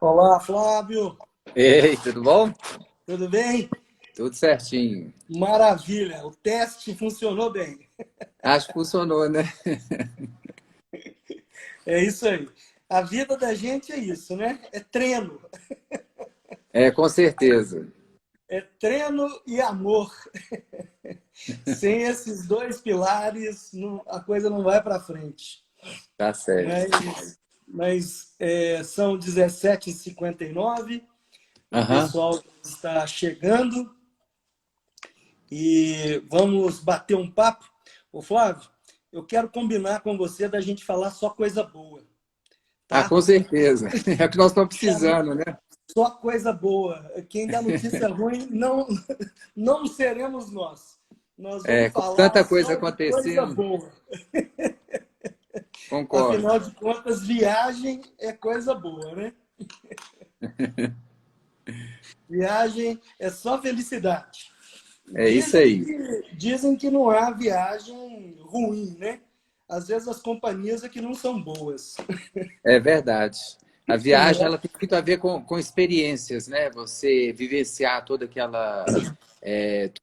Olá, Flávio. Ei, tudo bom? Tudo bem? Tudo certinho. Maravilha. O teste funcionou bem. Acho que funcionou, né? É isso aí. A vida da gente é isso, né? É treino. É, com certeza. É treino e amor. Sem esses dois pilares, a coisa não vai para frente. Tá certo. Mas são 17h59. O Aham. pessoal está chegando e vamos bater um papo. Ô, Flávio, eu quero combinar com você da gente falar só coisa boa, Ah, tá? com certeza. É o que nós estamos precisando, né? Só coisa boa. Quem dá notícia ruim não seremos nós. Nós É, vamos com falar tanta coisa só de coisa acontecendo, boa. concordo. Afinal de contas, viagem é coisa boa, né? Viagem é só felicidade. É isso aí. Dizem que não há viagem ruim, né? Às vezes as companhias é que não são boas. É verdade. A viagem, Né? ela tem muito a ver com experiências, né? Você vivenciar toda aquela... tudo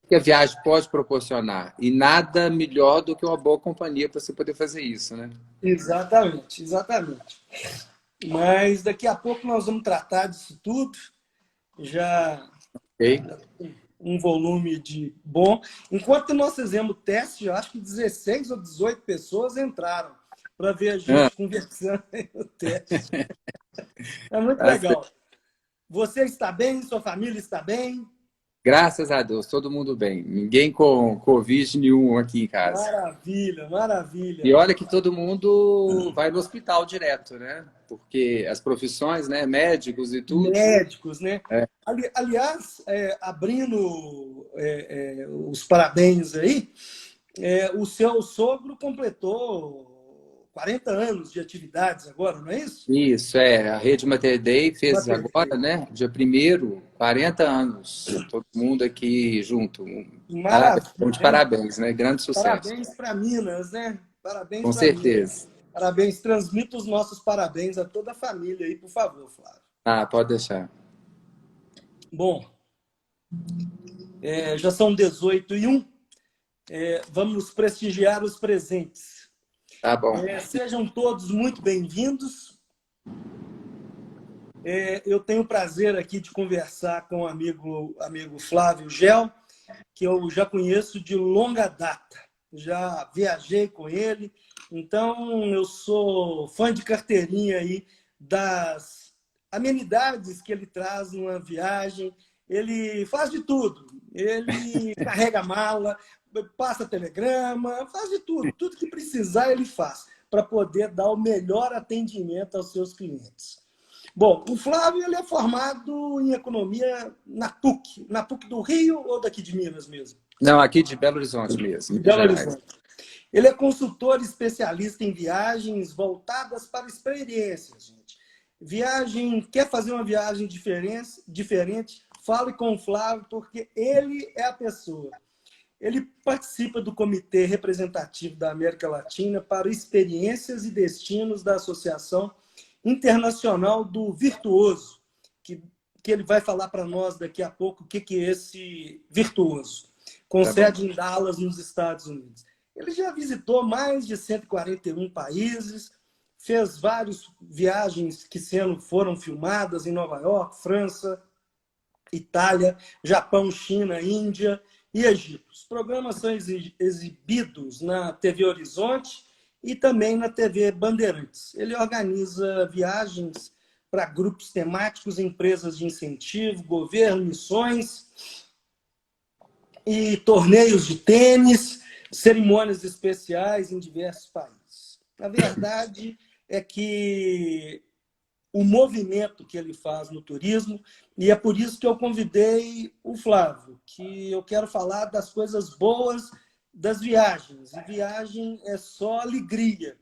que a viagem pode proporcionar. E nada melhor do que uma boa companhia para você poder fazer isso, né? Exatamente, exatamente. Mas daqui a pouco nós vamos tratar disso tudo. Já Ok? um volume de bom. Enquanto nós fizemos o teste, eu acho que 16 ou 18 pessoas entraram para ver a Ah, gente conversando no teste. É muito tá legal. certo. Você está bem? Sua família está bem? Graças a Deus, todo mundo bem. Ninguém com Covid nenhum aqui em casa. Maravilha, E maravilha. olha que todo mundo vai no hospital direto, né? Porque as profissões, né? Médicos e tudo. Médicos, né? Aliás, abrindo os parabéns aí, o seu sogro completou 40 anos de atividades agora, não é isso? Isso, a Rede Mater Dei fez Mater agora, Dei. né? Dia 1º, 40 anos. Todo mundo aqui junto. Parabéns, de Maravilha, hein? parabéns, né? Grande sucesso. Parabéns para Minas, né? Parabéns Com para Minas. certeza. Parabéns, transmita os nossos parabéns a toda a família aí, por favor, Flávio. Ah, pode deixar. Bom, já são 18h01, vamos prestigiar os presentes. Tá bom. Sejam todos muito bem-vindos. Eu tenho o prazer aqui de conversar com o amigo Flávio Gel, que eu já conheço de longa data. Já viajei com ele, então eu sou fã de carteirinha aí das amenidades que ele traz numa viagem. Ele faz de tudo. Ele carrega mala, passa telegrama, faz de tudo. Tudo que precisar ele faz para poder dar o melhor atendimento aos seus clientes. Bom, o Flávio ele é formado em economia na PUC do Rio ou daqui de Minas mesmo? Não, aqui de Belo Horizonte mesmo, De Minas Belo Gerais. Horizonte. Ele é consultor especialista em viagens voltadas para experiências, gente. Quer fazer uma viagem diferente? Fale com o Flávio, porque ele é a pessoa. Ele participa do Comitê Representativo da América Latina para Experiências e Destinos da Associação Internacional do Virtuoso, que ele vai falar para nós daqui a pouco o que é esse virtuoso, com Tá bom. sede em Dallas, nos Estados Unidos. Ele já visitou mais de 141 países, fez várias viagens que foram filmadas em Nova York, França, Itália, Japão, China, Índia e Egito. Os programas são exibidos na TV Horizonte e também na TV Bandeirantes. Ele organiza viagens para grupos temáticos, empresas de incentivo, governo, missões e torneios de tênis, cerimônias especiais em diversos países. A verdade é que o movimento que ele faz no turismo, e é por isso que eu convidei o Flávio, que eu quero falar das coisas boas das viagens. E viagem é só alegria.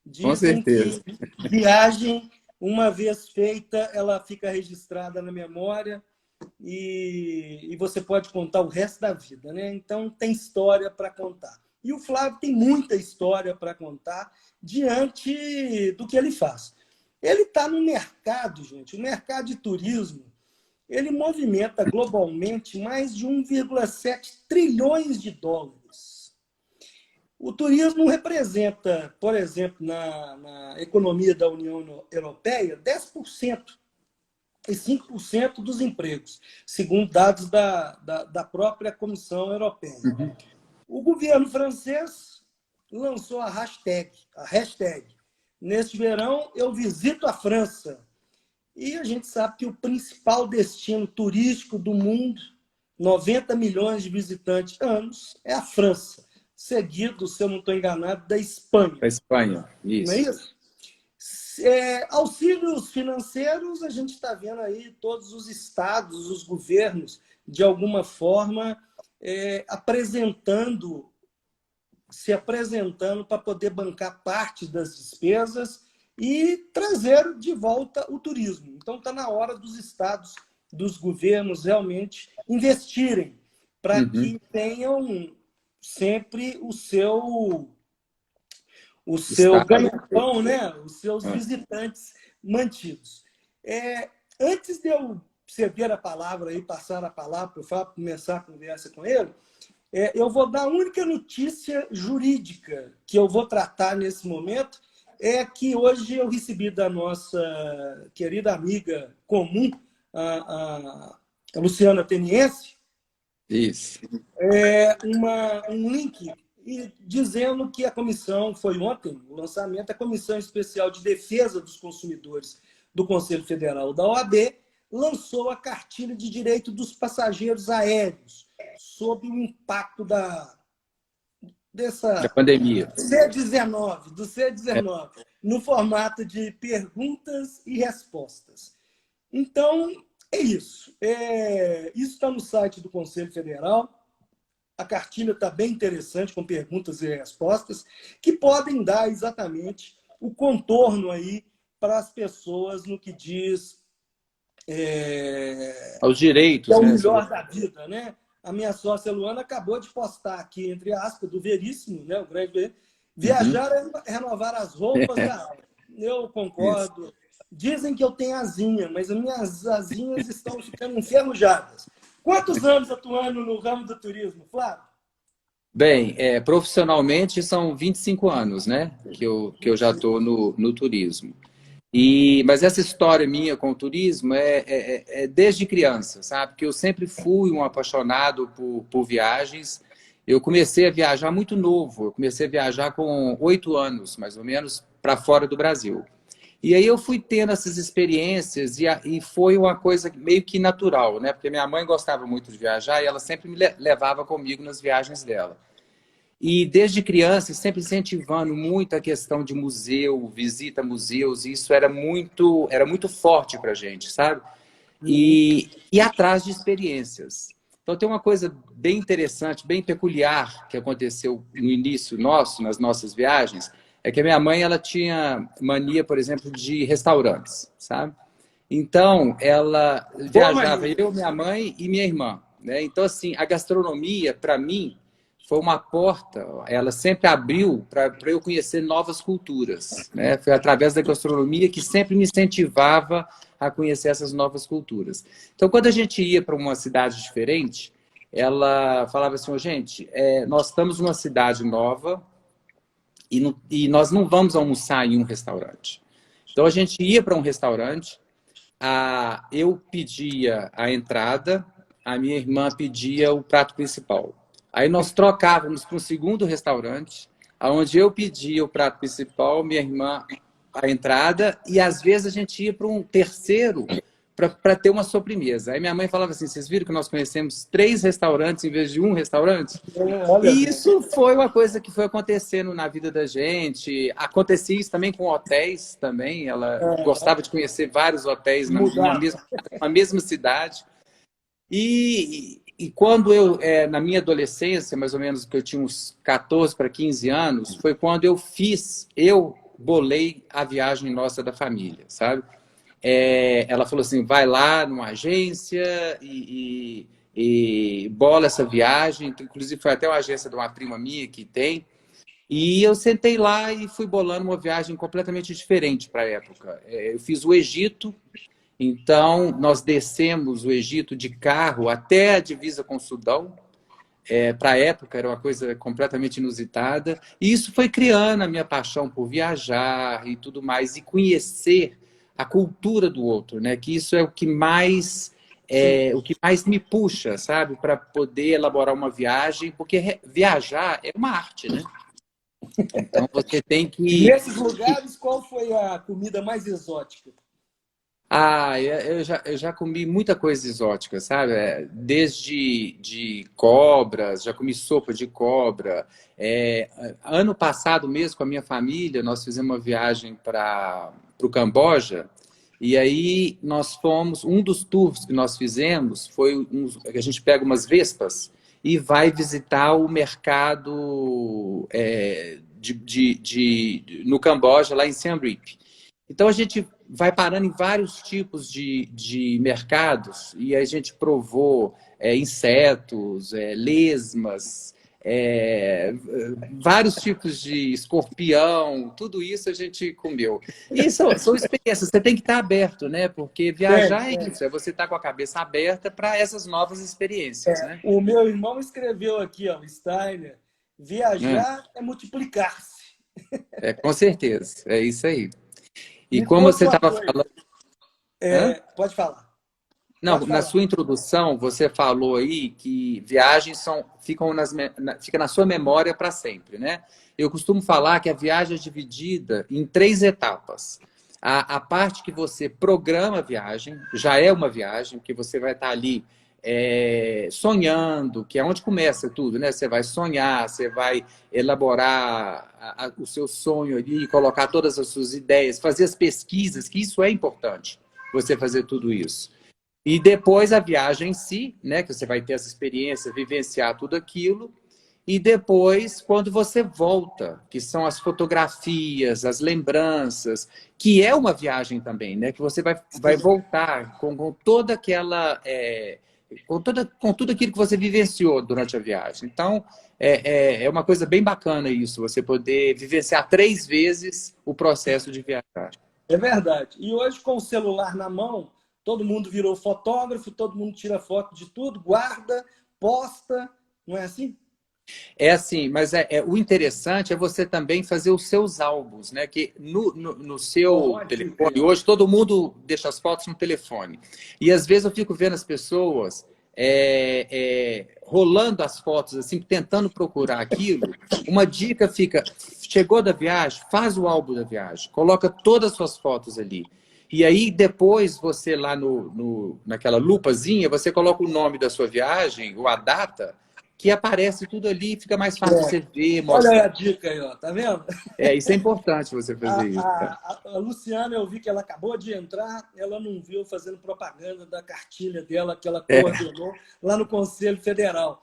Com Dizem certeza. que viagem, uma vez feita, ela fica registrada na memória e você pode contar o resto da vida, né? Então, tem história para contar. E o Flávio tem muita história para contar diante do que ele faz. Ele está no mercado, gente, o mercado de turismo, ele movimenta globalmente mais de 1,7 trilhões de dólares. O turismo representa, por exemplo, na economia da União Europeia, 10% e 5% dos empregos, segundo dados da própria Comissão Europeia. Uhum. O governo francês lançou a hashtag Neste verão, eu visito a França. E a gente sabe que o principal destino turístico do mundo, 90 milhões de visitantes anos, é a França. Seguido, se eu não estou enganado, da Espanha. Da Espanha, isso. Não é isso? Auxílios financeiros, a gente está vendo aí todos os estados, os governos, de alguma forma, se apresentando para poder bancar parte das despesas e trazer de volta o turismo. Então, está na hora dos estados, dos governos, realmente investirem para que tenham sempre o seu ganha-pão, né? Os seus visitantes mantidos. Antes de eu ceder a palavra e passar a palavra para o Fábio começar a conversa com ele, eu vou dar a única notícia jurídica que eu vou tratar nesse momento, é que hoje eu recebi da nossa querida amiga comum, a Luciana Teniense, Isso. Um link dizendo que a comissão, foi ontem o lançamento, a Comissão Especial de Defesa dos Consumidores do Conselho Federal da OAB lançou a Cartilha de Direito dos Passageiros Aéreos, sob o impacto da pandemia. do C19, no formato de perguntas e respostas. Então, é isso. Isso está no site do Conselho Federal. A cartilha está bem interessante, com perguntas e respostas, que podem dar exatamente o contorno aí para as pessoas no que diz aos direitos, é o né? melhor da vida, né? A minha sócia Luana acabou de postar aqui, entre aspas, do Veríssimo, né? O grande viajar é renovar as roupas da alma. Eu concordo. Isso. Dizem que eu tenho asinha, mas as minhas asinhas estão ficando enferrujadas. Quantos anos atuando no ramo do turismo, Flávio? Bem, profissionalmente são 25 anos, né? Que eu já estou no turismo. Mas essa história minha com o turismo é desde criança, sabe? Porque eu sempre fui um apaixonado por viagens. Eu comecei a viajar muito novo. Eu comecei a viajar com 8 anos, mais ou menos, para fora do Brasil. E aí eu fui tendo essas experiências e foi uma coisa meio que natural, né? Porque minha mãe gostava muito de viajar e ela sempre me levava comigo nas viagens dela. E desde criança, sempre incentivando muito a questão de museu, visita a museus, e isso era muito forte para a gente, sabe? E atrás de experiências. Então tem uma coisa bem interessante, bem peculiar que aconteceu no início nosso, nas nossas viagens, é que a minha mãe ela tinha mania, por exemplo, de restaurantes, sabe? Então ela viajava, eu, minha mãe e minha irmã, né? Então assim, a gastronomia, para mim, foi uma porta, ela sempre abriu para eu conhecer novas culturas, né? Foi através da gastronomia que sempre me incentivava a conhecer essas novas culturas. Então, quando a gente ia para uma cidade diferente, ela falava assim, gente, nós estamos numa cidade nova e nós não vamos almoçar em um restaurante. Então, a gente ia para um restaurante, eu pedia a entrada, a minha irmã pedia o prato principal. Aí nós trocávamos para um segundo restaurante, onde eu pedia o prato principal, minha irmã a entrada, e às vezes a gente ia para um terceiro para ter uma sobremesa. Aí minha mãe falava assim, vocês viram que nós conhecemos 3 restaurantes em vez de um restaurante? Olha, E isso foi uma coisa que foi acontecendo na vida da gente. Acontecia isso também com hotéis também. Ela gostava de conhecer vários hotéis mudar. numa mesma cidade. E quando eu, na minha adolescência, mais ou menos que eu tinha uns 14 para 15 anos, foi quando eu bolei a viagem nossa da família, sabe? Ela falou assim, vai lá numa agência e bola essa viagem. Inclusive foi até uma agência de uma prima minha que tem. E eu sentei lá e fui bolando uma viagem completamente diferente para a época. Eu fiz o Egito, então nós descemos o Egito de carro até a divisa com o Sudão. Para a época era uma coisa completamente inusitada. E isso foi criando a minha paixão por viajar e tudo mais, e conhecer a cultura do outro, né? Que isso é o que mais me puxa, sabe? Para poder elaborar uma viagem, porque viajar é uma arte, né? Então você tem que... Nesses lugares, qual foi a comida mais exótica? Eu já comi muita coisa exótica, sabe? Desde de cobras, já comi sopa de cobra. Ano passado mesmo, com a minha família, nós fizemos uma viagem para o Camboja. E aí nós fomos, um dos tours que nós fizemos foi que a gente pega umas vespas e vai visitar o mercado no Camboja, lá em Siem Reap. Então a gente vai parando em vários tipos de mercados e a gente provou insetos, lesmas, vários tipos de escorpião, tudo isso a gente comeu. E são experiências, você tem que estar aberto, né? Porque viajar é isso, é você estar com a cabeça aberta para essas novas experiências, né? O meu irmão escreveu aqui, ó, Steiner, viajar é multiplicar-se. Com certeza, é isso aí. E Me como conta você uma estava coisa. falando... Pode falar. Não, Pode na falar. sua introdução, você falou aí que viagens ficam fica na sua memória para sempre, né? Eu costumo falar que a viagem é dividida em 3 etapas. A parte que você programa a viagem, já é uma viagem, porque você vai estar ali sonhando, que é onde começa tudo, né? Você vai sonhar, você vai elaborar o seu sonho ali, colocar todas as suas ideias, fazer as pesquisas, que isso é importante, você fazer tudo isso. E depois a viagem em si, né, que você vai ter essa experiência, vivenciar tudo aquilo. E depois, quando você volta, que são as fotografias, as lembranças, que é uma viagem também, né? Que você vai voltar com toda aquela... com tudo aquilo que você vivenciou durante a viagem. Então, é uma coisa bem bacana isso, você poder vivenciar 3 vezes o processo de viajar. É verdade. E hoje, com o celular na mão, todo mundo virou fotógrafo, todo mundo tira foto de tudo, guarda, posta, não é assim? É assim, mas o interessante é você também fazer os seus álbuns, né? Que no seu telefone, hoje todo mundo deixa as fotos no telefone. E às vezes eu fico vendo as pessoas rolando as fotos, assim, tentando procurar aquilo. Uma dica fica, chegou da viagem, faz o álbum da viagem, coloca todas as suas fotos ali. E aí, depois, você lá naquela lupazinha, você coloca o nome da sua viagem, ou a data, que aparece tudo ali, fica mais fácil você ver, mostrar. Olha a dica aí, ó, tá vendo? Isso é importante você fazer isso. A Luciana, eu vi que ela acabou de entrar, ela não viu fazendo propaganda da cartilha dela, que ela coordenou lá no Conselho Federal.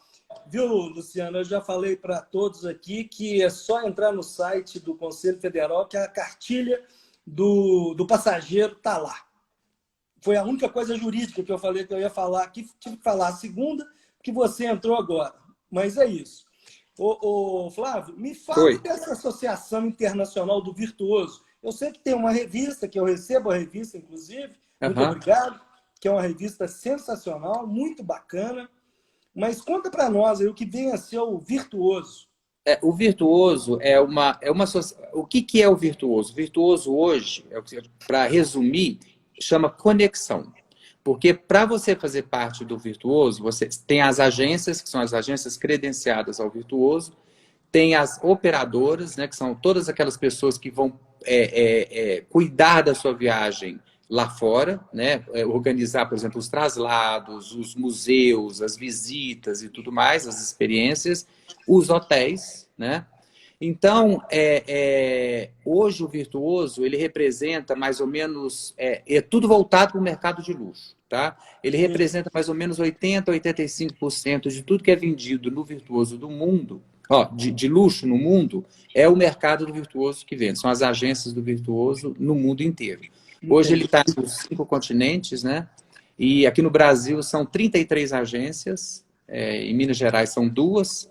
Viu, Luciana? Eu já falei para todos aqui que é só entrar no site do Conselho Federal que a cartilha do passageiro está lá. Foi a única coisa jurídica que eu falei que eu ia falar aqui, tive que falar a segunda, que você entrou agora. Mas é isso. Ô, Flávio, me fala dessa Associação Internacional do Virtuoso. Eu sei que tem uma revista, que eu recebo a revista, inclusive, muito obrigado, que é uma revista sensacional, muito bacana. Mas conta para nós aí o que vem a ser o Virtuoso. O virtuoso o que é o virtuoso? O virtuoso hoje, para resumir, chama conexão. Porque para você fazer parte do virtuoso, você tem as agências, que são as agências credenciadas ao virtuoso, tem as operadoras, né, que são todas aquelas pessoas que vão cuidar da sua viagem lá fora, né? Organizar, por exemplo, os traslados, os museus, as visitas e tudo mais, as experiências, os hotéis, né? Então, hoje o Virtuoso, ele representa mais ou menos, tudo voltado para o mercado de luxo, tá? Ele representa mais ou menos 80% a 85% de tudo que é vendido no Virtuoso do mundo, ó, de luxo no mundo, é o mercado do Virtuoso que vende, são as agências do Virtuoso no mundo inteiro. Hoje ele está nos 5 continentes, né? E aqui no Brasil são 33 agências, em Minas Gerais são 2,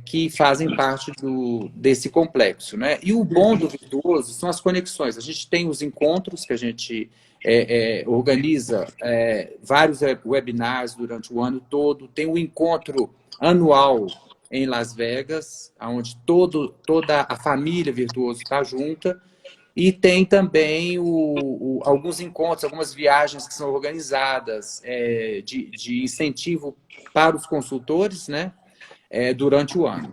que fazem parte desse complexo, né? E o bom do Virtuoso são as conexões. A gente tem os encontros que a gente organiza, vários webinars durante o ano todo, tem o encontro anual em Las Vegas, onde toda a família Virtuoso está junta, e tem também alguns encontros, algumas viagens que são organizadas de incentivo para os consultores, né? Durante o ano.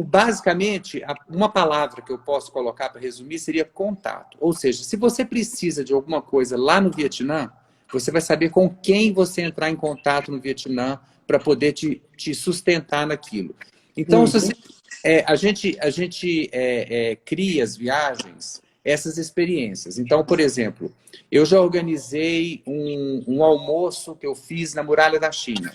Basicamente, uma palavra que eu posso colocar para resumir seria contato. Ou seja, se você precisa de alguma coisa lá no Vietnã, você vai saber com quem você entrar em contato no Vietnã para poder te sustentar naquilo. Então, a gente cria as viagens, essas experiências. Então, por exemplo, eu já organizei um almoço que eu fiz na Muralha da China.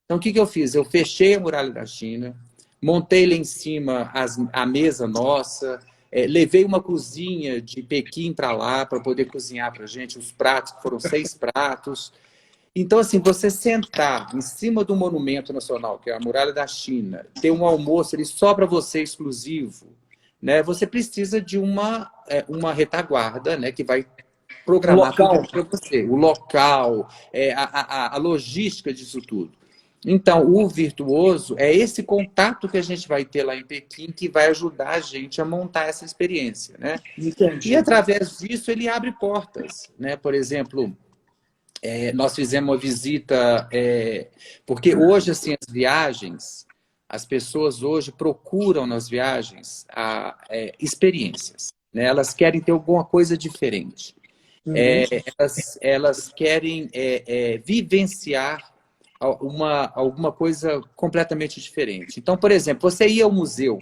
Então, o que eu fiz? Eu fechei a Muralha da China, montei lá em cima a mesa nossa, levei uma cozinha de Pequim para lá, para poder cozinhar para a gente os pratos, que foram 6 pratos. Então, assim, você sentar em cima do monumento nacional, que é a Muralha da China, ter um almoço ali só para você, exclusivo, né? Você precisa de uma retaguarda, né, que vai programar tudo para você. O local, a logística disso tudo. Então, o Virtuoso é esse contato que a gente vai ter lá em Pequim que vai ajudar a gente a montar essa experiência, né? Entendi. E, através disso, ele abre portas, né? Por exemplo, nós fizemos uma visita... porque hoje, assim, as viagens, as pessoas hoje procuram nas viagens experiências, né? Elas querem ter alguma coisa diferente. Elas querem vivenciar alguma coisa completamente diferente. Então, por exemplo, você ia ao museu,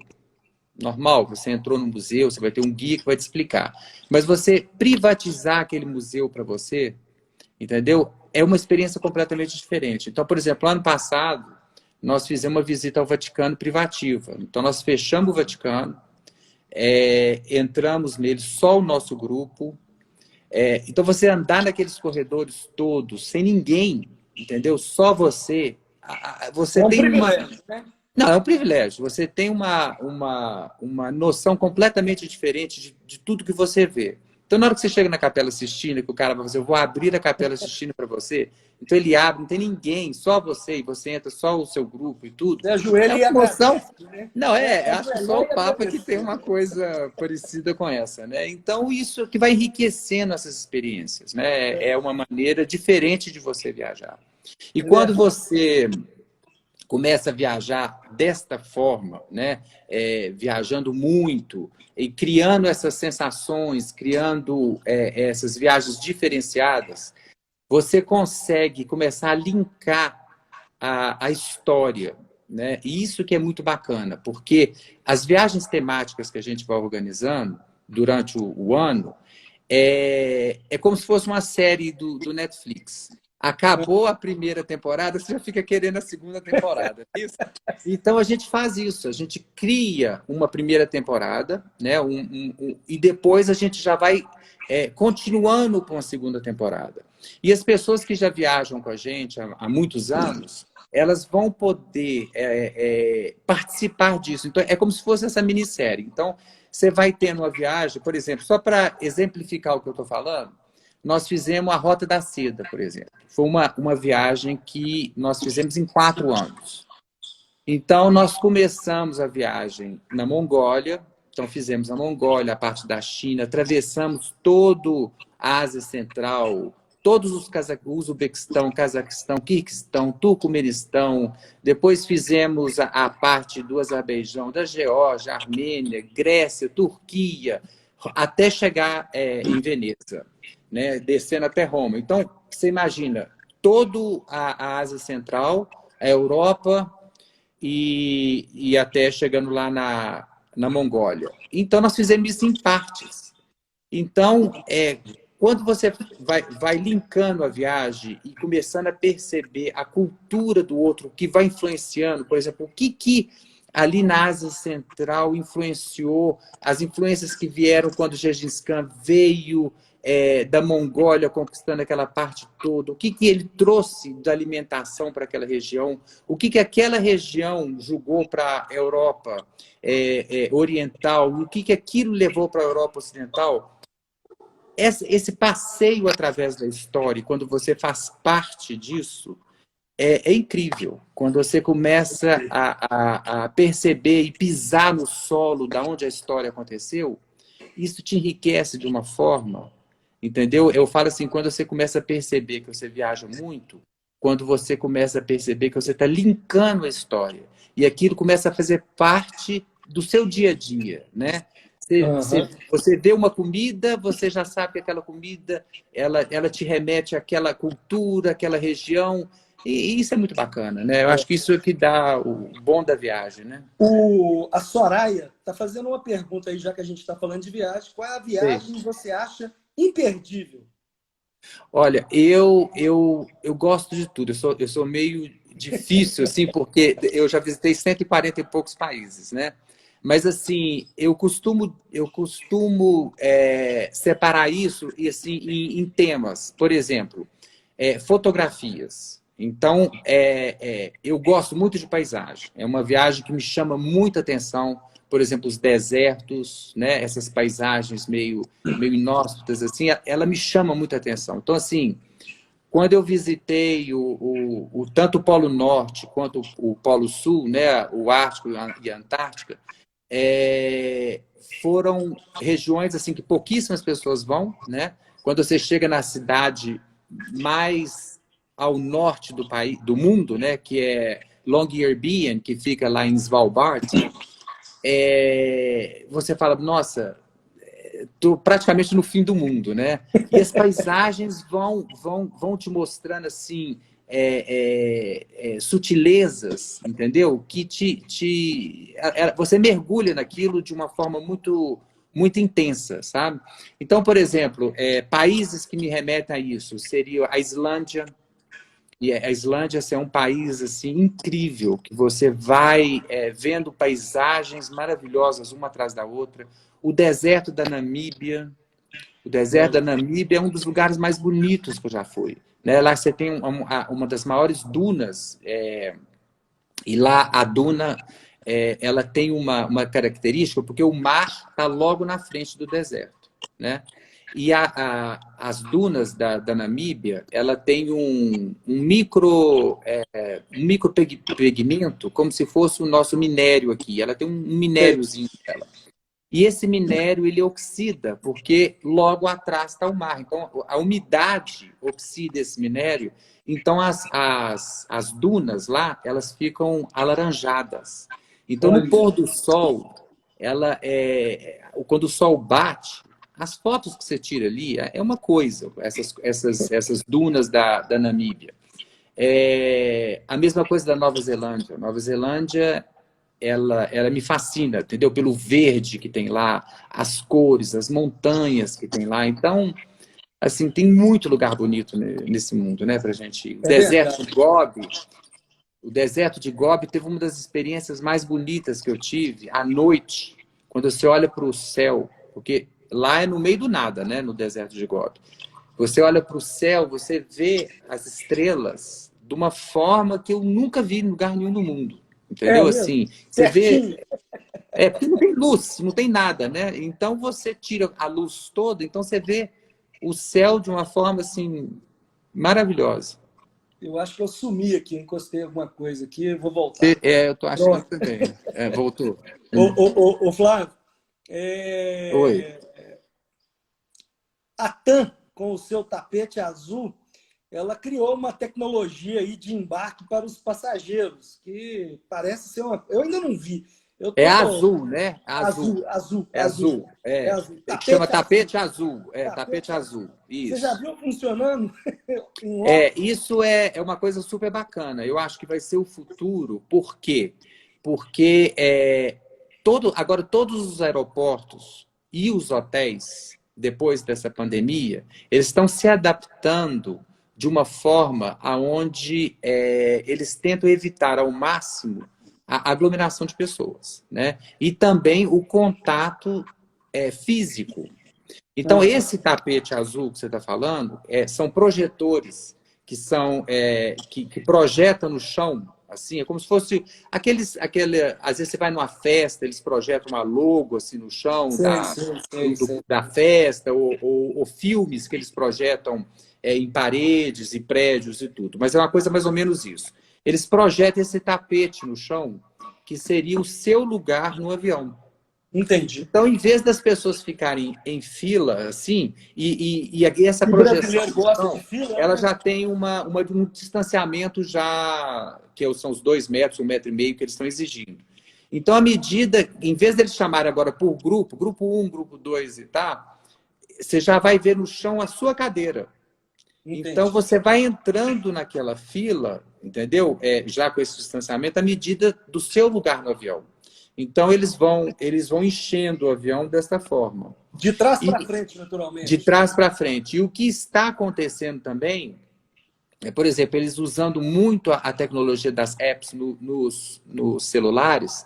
normal, você entrou no museu, você vai ter um guia que vai te explicar. Mas você privatizar aquele museu para você, entendeu? É uma experiência completamente diferente. Então, por exemplo, ano passado, nós fizemos uma visita ao Vaticano privativa. Então, nós fechamos o Vaticano, entramos nele só o nosso grupo. Então, você andar naqueles corredores todos, sem ninguém, entendeu? Só você. Você tem privilégio, né? Não, é um privilégio. Você tem uma noção completamente diferente de tudo que você vê. Então, na hora que você chega na Capela Sistina, que o cara vai fazer, eu vou abrir a Capela Sistina para você. Então, ele abre, não tem ninguém, só você, e você entra só o seu grupo e tudo. Você ajoelha É uma emoção. né? Não, acho que só o Papa que tem uma coisa parecida com essa, né? Então, isso que vai enriquecendo essas experiências, né? É uma maneira diferente de você viajar. E quando você começa a viajar desta forma, né? Viajando muito e criando essas sensações, criando essas viagens diferenciadas, você consegue começar a linkar a história, né? E isso que é muito bacana, porque as viagens temáticas que a gente vai organizando durante o ano é como se fosse uma série do Netflix. Acabou a primeira temporada, você já fica querendo a segunda temporada. Isso? Então, a gente faz isso. A gente cria uma primeira temporada, né? E depois a gente já vai continuando com a segunda temporada. E as pessoas que já viajam com a gente há muitos anos, elas vão poder participar disso. Então, é como se fosse essa minissérie. Então, você vai tendo uma viagem, por exemplo, só para exemplificar o que eu estou falando, nós fizemos a Rota da Seda, por exemplo. Foi uma viagem que nós fizemos em 4 anos. Então, nós começamos a viagem na Mongólia. Então, fizemos a Mongólia, a parte da China, atravessamos todo a Ásia Central, todos os Uzbequistão, Cazaquistão, Quirguistão, Turcomenistão. Depois fizemos a parte do Azerbaijão, da Geórgia, Armênia, Grécia, Turquia. até chegar em Veneza, né? Descendo até Roma. Então, você imagina, toda a Ásia Central, a Europa e até chegando lá na Mongólia. Então, nós fizemos isso em partes. Então, quando você vai linkando a viagem e começando a perceber a cultura do outro, que vai influenciando, por exemplo, o que ali na Ásia Central influenciou, as influências que vieram quando Gengis Khan veio da Mongólia, conquistando aquela parte toda, o que ele trouxe da alimentação para aquela região, o que aquela região jogou para a Europa Oriental, o que aquilo levou para a Europa Ocidental. Esse passeio através da história, quando você faz parte disso, é incrível. Quando você começa a perceber e pisar no solo da onde a história aconteceu, isso te enriquece de uma forma, entendeu? Eu falo assim, quando você começa a perceber que você viaja muito, quando você começa a perceber que você está linkando a história, e aquilo começa a fazer parte do seu dia a dia, né? Você vê uma comida, você já sabe que aquela comida ela te remete àquela cultura, àquela região, e isso é muito bacana, né? Eu acho que isso é que dá o bom da viagem, né? A Soraya está fazendo uma pergunta aí, já que a gente está falando de viagem. Qual é a viagem que você acha imperdível? Olha, eu gosto de tudo. Eu sou meio difícil, assim, porque eu já visitei 140 e poucos países, né? Mas, assim, eu costumo separar isso assim, em temas. Por exemplo, fotografias. Então, eu gosto muito de paisagem. É uma viagem que me chama muita atenção. Por exemplo, os desertos, né? Essas paisagens meio inóspitas, assim, ela me chama muita atenção. Então, assim, quando eu visitei tanto o Polo Norte quanto o Polo Sul, né? O Ártico e a Antártica, foram regiões assim que pouquíssimas pessoas vão, né? Quando você chega na cidade mais ao norte do país, do mundo, né? Que é Longyearbyen, que fica lá em Svalbard, você fala, nossa, estou praticamente no fim do mundo, né? E as paisagens vão te mostrando assim sutilezas, entendeu? Que você mergulha naquilo de uma forma muito intensa, sabe? Então, por exemplo, países que me remetem a isso seria a Islândia. E a Islândia assim, é um país assim incrível, que você vai vendo paisagens maravilhosas uma atrás da outra. O deserto da Namíbia. O deserto da Namíbia é um dos lugares mais bonitos que eu já fui. Né? Lá você tem uma das maiores dunas, e lá a duna ela tem uma característica, porque o mar está logo na frente do deserto. Né? E as dunas da Namíbia, ela tem um micropigmento, como se fosse o nosso minério aqui. Ela tem um minériozinho dela. E esse minério, ele oxida, porque logo atrás está o mar. Então, a umidade oxida esse minério. Então, as dunas lá, elas ficam alaranjadas. Então, no pôr do sol, quando o sol bate, as fotos que você tira ali é uma coisa, essas dunas da Namíbia. A mesma coisa da Nova Zelândia. Nova Zelândia, ela me fascina, entendeu? Pelo verde que tem lá, as cores, as montanhas que tem lá. Então, assim, tem muito lugar bonito nesse mundo, né, pra gente ir. O deserto de Gobi teve uma das experiências mais bonitas que eu tive à noite, quando você olha para o céu, porque lá é no meio do nada, né, no deserto de Gobi. Você olha para o céu, você vê as estrelas de uma forma que eu nunca vi em lugar nenhum no mundo. Entendeu? Assim, você vê. Porque não tem luz, não tem nada, né? Então você tira a luz toda, então você vê o céu de uma forma assim maravilhosa. Eu acho que eu sumi aqui, encostei alguma coisa aqui, eu vou voltar. Eu tô achando também. Voltou. Ô, Flávio, Oi. a TAM, com o seu tapete azul, ela criou uma tecnologia aí de embarque para os passageiros, que parece ser uma... Eu ainda não vi. Eu É tô azul, né? Azul. azul, azul, É azul. azul. É É. azul. Que chama Tapete azul. tapete azul. É, tapete Tapete azul. azul. Você já Isso. viu funcionando em loco? É, isso é uma coisa super bacana. Eu acho que vai ser o futuro. Por quê? Porque agora todos os aeroportos e os hotéis, depois dessa pandemia, eles estão se adaptando de uma forma aonde eles tentam evitar ao máximo a aglomeração de pessoas, né? E também o contato físico. Então, Aham. esse tapete azul que você está falando são projetores que projetam no chão, assim, é como se fosse às vezes você vai numa festa, eles projetam uma logo assim no chão Sei, sei, sei, sei. da festa, ou filmes que eles projetam em paredes e prédios e tudo. Mas é uma coisa mais ou menos isso. Eles projetam esse tapete no chão, que seria o seu lugar no avião. Entendi. Então, em vez das pessoas ficarem em fila, assim, e essa E o projeção brasileiro no gosta de chão, fila, ela né? já tem um distanciamento já, que são os 2 metros, 1,5 metro que eles estão exigindo. Então, à medida, em vez deles chamarem agora por grupo 1, grupo 2 e tal, você já vai ver no chão a sua cadeira. Então, Entendi. você vai entrando naquela fila, entendeu? Já com esse distanciamento, à medida do seu lugar no avião. Então, eles vão enchendo o avião dessa forma. De trás E para frente, de naturalmente. trás para frente. E o que está acontecendo também por exemplo, eles usando muito a tecnologia das apps nos celulares.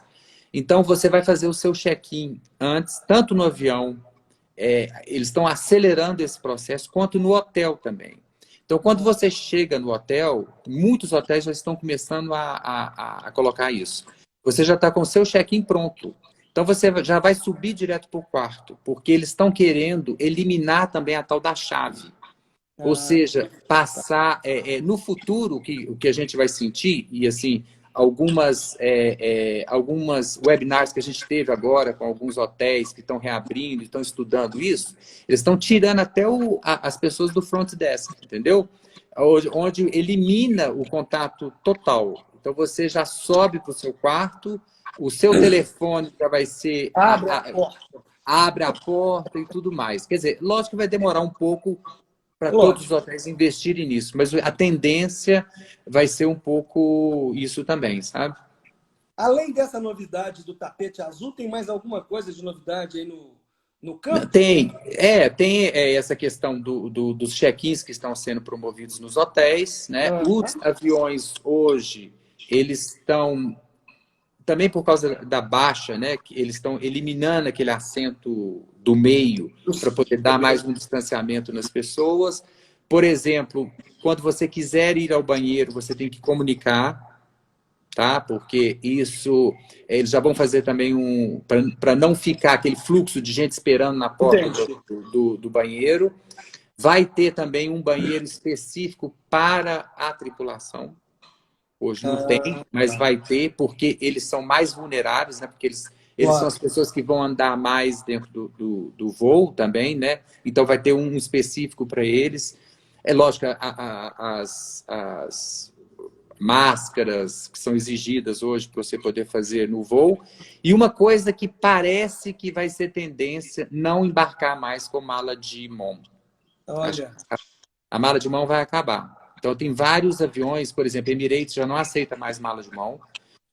Então, você vai fazer o seu check-in antes, tanto no avião, eles estão acelerando esse processo, quanto no hotel também. Então, quando você chega no hotel, muitos hotéis já estão começando a colocar isso. Você já está com o seu check-in pronto. Então, você já vai subir direto para o quarto, porque eles estão querendo eliminar também a tal da chave. Ou Ah, seja, passar no futuro o que a gente vai sentir, e assim, algumas webinars que a gente teve agora com alguns hotéis que estão reabrindo, estão estudando isso, eles estão tirando até as pessoas do front desk, entendeu? Onde elimina o contato total. Então você já sobe para o seu quarto, o seu telefone já vai ser abre a porta. abre a porta e tudo mais. Quer dizer, lógico que vai demorar um pouco para todos os Lógico. hotéis investirem nisso, mas a tendência vai ser um pouco isso também, sabe? Além dessa novidade do tapete azul, tem mais alguma coisa de novidade aí no campo? Tem essa questão dos check-ins que estão sendo promovidos nos hotéis, né? Os Aham. aviões hoje, eles estão também por causa da baixa, né? Que eles estão eliminando aquele assento do meio para poder dar mais um distanciamento nas pessoas. Por exemplo, quando você quiser ir ao banheiro, você tem que comunicar, tá? Porque isso eles já vão fazer também para não ficar aquele fluxo de gente esperando na porta Entendi. do banheiro. Vai ter também um banheiro específico para a tripulação. Hoje não tem, Ah, mas vai ter, porque eles são mais vulneráveis, né? Porque eles são claro. as pessoas que vão andar mais dentro do voo também, né? Então vai ter um específico para eles. É lógico, as máscaras que são exigidas hoje para você poder fazer no voo. E uma coisa que parece que vai ser tendência, não embarcar mais com mala de mão. Acho que Olha. a mala de mão vai acabar. Então, tem vários aviões, por exemplo, Emirates já não aceita mais mala de mão.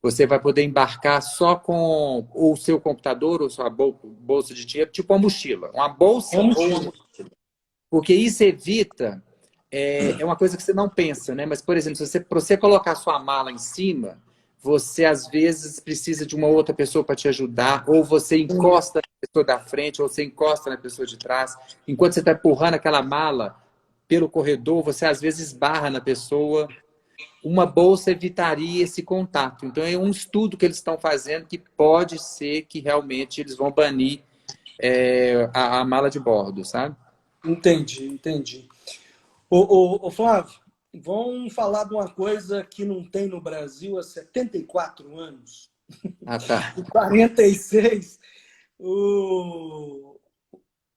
Você vai poder embarcar só com o seu computador ou sua bolsa de dinheiro, tipo uma mochila. Uma bolsa Vamos ou uma tirar. mochila. Porque isso evita, uma coisa que você não pensa, né? Mas, por exemplo, para você colocar sua mala em cima, você às vezes precisa de uma outra pessoa para te ajudar, ou você encosta na pessoa da frente, ou você encosta na pessoa de trás. Enquanto você está empurrando aquela mala pelo corredor, você às vezes esbarra na pessoa. Uma bolsa evitaria esse contato. Então, é um estudo que eles estão fazendo que pode ser que realmente eles vão banir a mala de bordo, sabe? Entendi, entendi. Ô, Flávio, vamos falar de uma coisa que não tem no Brasil há 74 anos. Ah, tá. Em 46, o,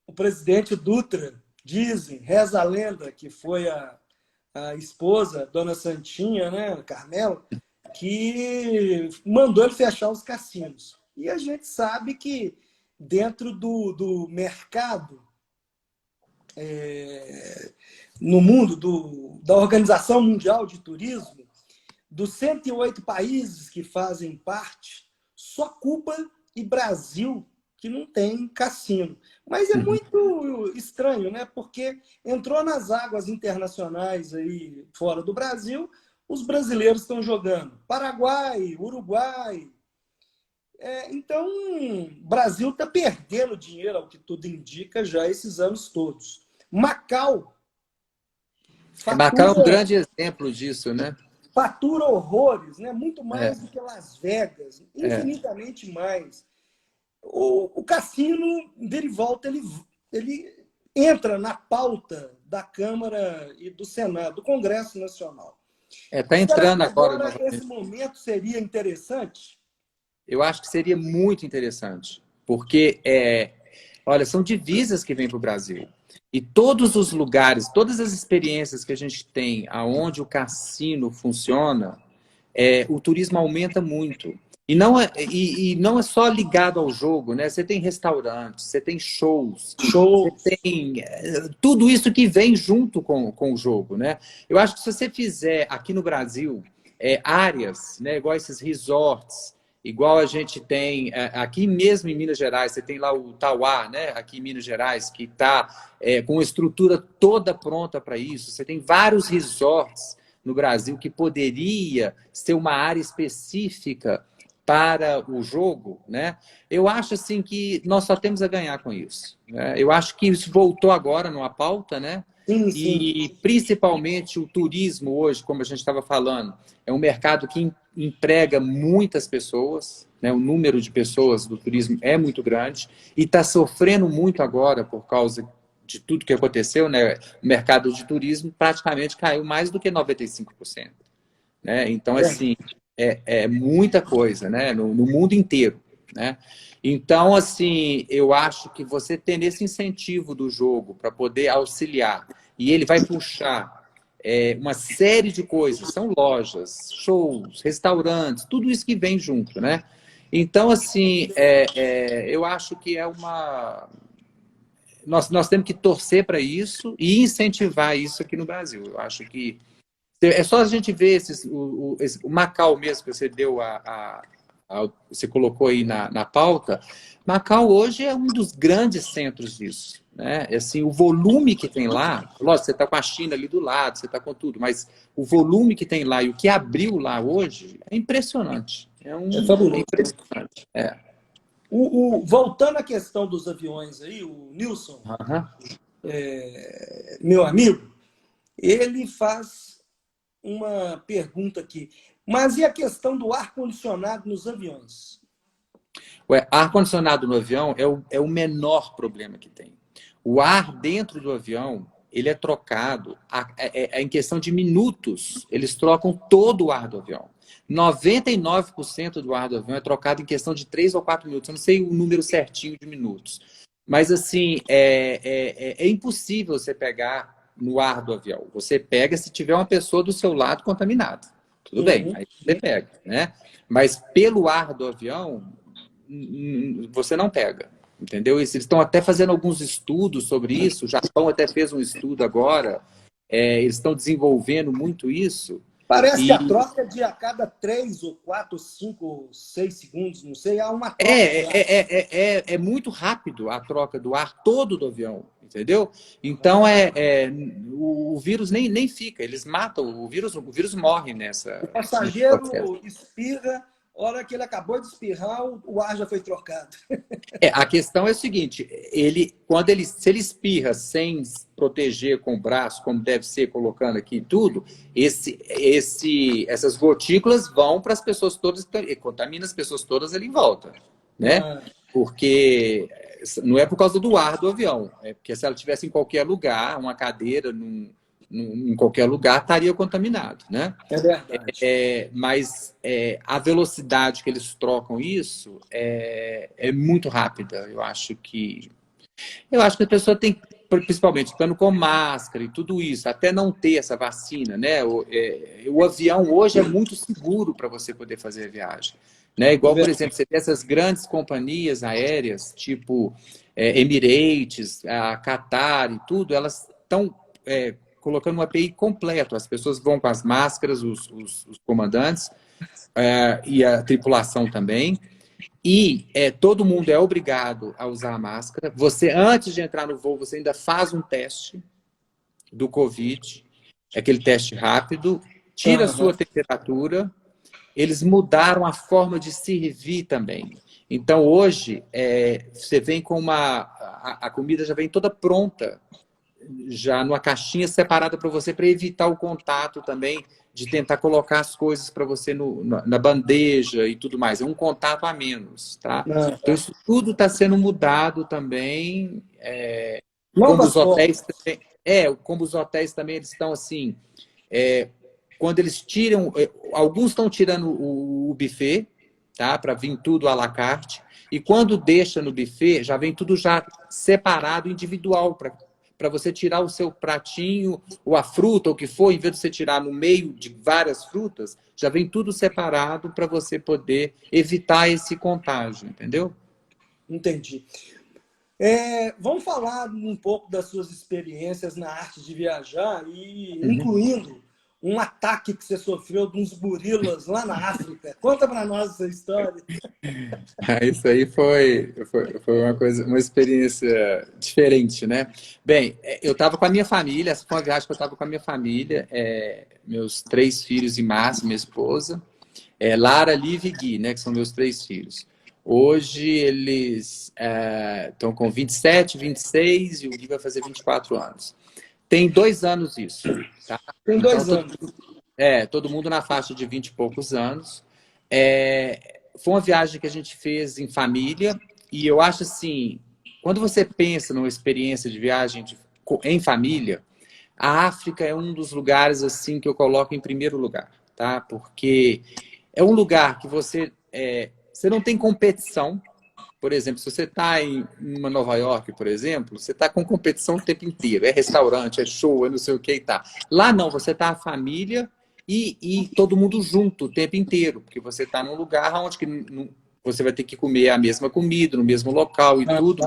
o presidente Dutra, dizem, reza a lenda, que foi a esposa, Dona Santinha, né, Carmela, que mandou ele fechar os cassinos. E a gente sabe que dentro do mercado, no mundo da Organização Mundial de Turismo, dos 108 países que fazem parte, só Cuba e Brasil que não tem cassino. Mas é muito estranho, né? Porque entrou nas águas internacionais aí fora do Brasil, os brasileiros estão jogando. Paraguai, Uruguai. Então, o Brasil está perdendo dinheiro, ao que tudo indica, já esses anos todos. Macau. Macau é um grande exemplo disso, né? Fatura horrores, né? Muito mais do que Las Vegas, infinitamente mais. O cassino, de volta, ele entra na pauta da Câmara e do Senado, do Congresso Nacional. Está entrando agora. Esse momento seria interessante? Eu acho que seria muito interessante, porque, olha, são divisas que vêm para o Brasil. E todos os lugares, todas as experiências que a gente tem aonde o cassino funciona, o turismo aumenta muito. E não é só ligado ao jogo, né? Você tem restaurantes, você tem shows, você tem tudo isso que vem junto com o jogo, né? Eu acho que se você fizer aqui no Brasil áreas, né, igual esses resorts, igual a gente tem aqui mesmo em Minas Gerais, você tem lá o Tauá, né, aqui em Minas Gerais, que está com a estrutura toda pronta para isso. Você tem vários resorts no Brasil que poderia ser uma área específica para o jogo, né? Eu acho assim que nós só temos a ganhar com isso, né? Eu acho que isso voltou agora numa pauta, né? Sim. E principalmente o turismo hoje, como a gente estava falando, é um mercado que emprega muitas pessoas, né? O número de pessoas do turismo é muito grande e está sofrendo muito agora por causa de tudo que aconteceu, né? O mercado de turismo praticamente caiu mais do que 95%, né? Então, assim, é muita coisa, né? No mundo inteiro, né? Então, assim, eu acho que você tendo esse incentivo do jogo para poder auxiliar, e ele vai puxar uma série de coisas, são lojas, shows, restaurantes, tudo isso que vem junto, né? Então, assim, eu acho que nós temos que torcer para isso e incentivar isso aqui no Brasil. Eu acho que é só a gente ver o Macau mesmo, que você deu você colocou aí na pauta. Macau hoje é um dos grandes centros disso, né? Assim, o volume que tem lá, lógico, você está com a China ali do lado, você está com tudo, mas o volume que tem lá e o que abriu lá hoje é impressionante. É fabuloso. Impressionante. Voltando à questão dos aviões aí, o Nilson, meu amigo, ele faz uma pergunta aqui. Mas e a questão do ar-condicionado nos aviões? O ar-condicionado no avião é o menor problema que tem. O ar dentro do avião, ele é trocado em questão de minutos. Eles trocam todo o ar do avião. 99% do ar do avião é trocado em questão de 3 ou 4 minutos. Eu não sei o número certinho de minutos. Mas, assim, é impossível você pegar no ar do avião. Você pega se tiver uma pessoa do seu lado contaminada. Tudo bem, aí você pega, né? Mas pelo ar do avião, você não pega, entendeu? Eles estão até fazendo alguns estudos sobre isso. O Japão até fez um estudo agora. Eles estão desenvolvendo muito isso. Parece que a troca é de a cada 3 ou 4, 5 ou 6 segundos, não sei, há uma troca. É muito rápido a troca do ar todo do avião, entendeu? Então, o vírus nem fica, eles matam, o vírus morre nessa... O passageiro espirra, a hora que ele acabou de espirrar, o ar já foi trocado. A questão é o seguinte, se ele espirra sem proteger com o braço, como deve ser, colocando aqui tudo, essas gotículas vão para as pessoas todas, contamina as pessoas todas ali em volta, né? Porque não é por causa do ar do avião, é porque se ela estivesse em qualquer lugar, uma cadeira, em qualquer lugar, estaria contaminado, né? É verdade. Mas a velocidade que eles trocam isso é muito rápida. Eu acho que a pessoa tem, principalmente estando com máscara e tudo isso, até não ter essa vacina, né? O avião hoje é muito seguro para você poder fazer a viagem, né? Igual, por exemplo, você tem essas grandes companhias aéreas, tipo Emirates, a Qatar e tudo, elas estão colocando um API completo. As pessoas vão com as máscaras, os comandantes, e a tripulação também. E todo mundo é obrigado a usar a máscara. Você, antes de entrar no voo, você ainda faz um teste do Covid, aquele teste rápido, tira a sua temperatura. Eles mudaram a forma de servir também. Então, hoje, você vem com a comida já vem toda pronta, já numa caixinha separada para você, para evitar o contato também, de tentar colocar as coisas para você na bandeja e tudo mais. É um contato a menos, tá? Então, isso tudo está sendo mudado também. Como os hotéis também, como os hotéis também, eles estão assim... quando eles tiram... alguns estão tirando o buffet, tá? Para vir tudo à la carte. E quando deixa no buffet, já vem tudo já separado, individual, para você tirar o seu pratinho, ou a fruta, ou o que for, em vez de você tirar no meio de várias frutas, já vem tudo separado para você poder evitar esse contágio, entendeu? Entendi. Vamos falar um pouco das suas experiências na arte de viajar, e incluindo um ataque que você sofreu de uns gorilas lá na África. Conta para nós essa história. Isso aí foi uma experiência diferente, né? Bem, eu estava com a minha família, essa foi uma viagem que eu estava com a minha família, meus 3 filhos e Márcia, minha esposa, Lara, Liv e Gui, né, que são meus 3 filhos. Hoje eles estão com 27, 26 e o Gui vai fazer 24 anos. Tem 2 anos isso, tá? Tem 2 anos. Todo mundo na faixa de 20 e poucos anos. Foi uma viagem que a gente fez em família e eu acho assim, quando você pensa numa experiência de viagem em família, a África é um dos lugares assim que eu coloco em primeiro lugar, tá? Porque é um lugar que você não tem competição. Por exemplo, se você está em uma Nova York, por exemplo, você está com competição o tempo inteiro. É restaurante, é show, é não sei o que e tá. Lá não, você está a família e todo mundo junto o tempo inteiro, porque você está num lugar onde você vai ter que comer a mesma comida, no mesmo local e tudo.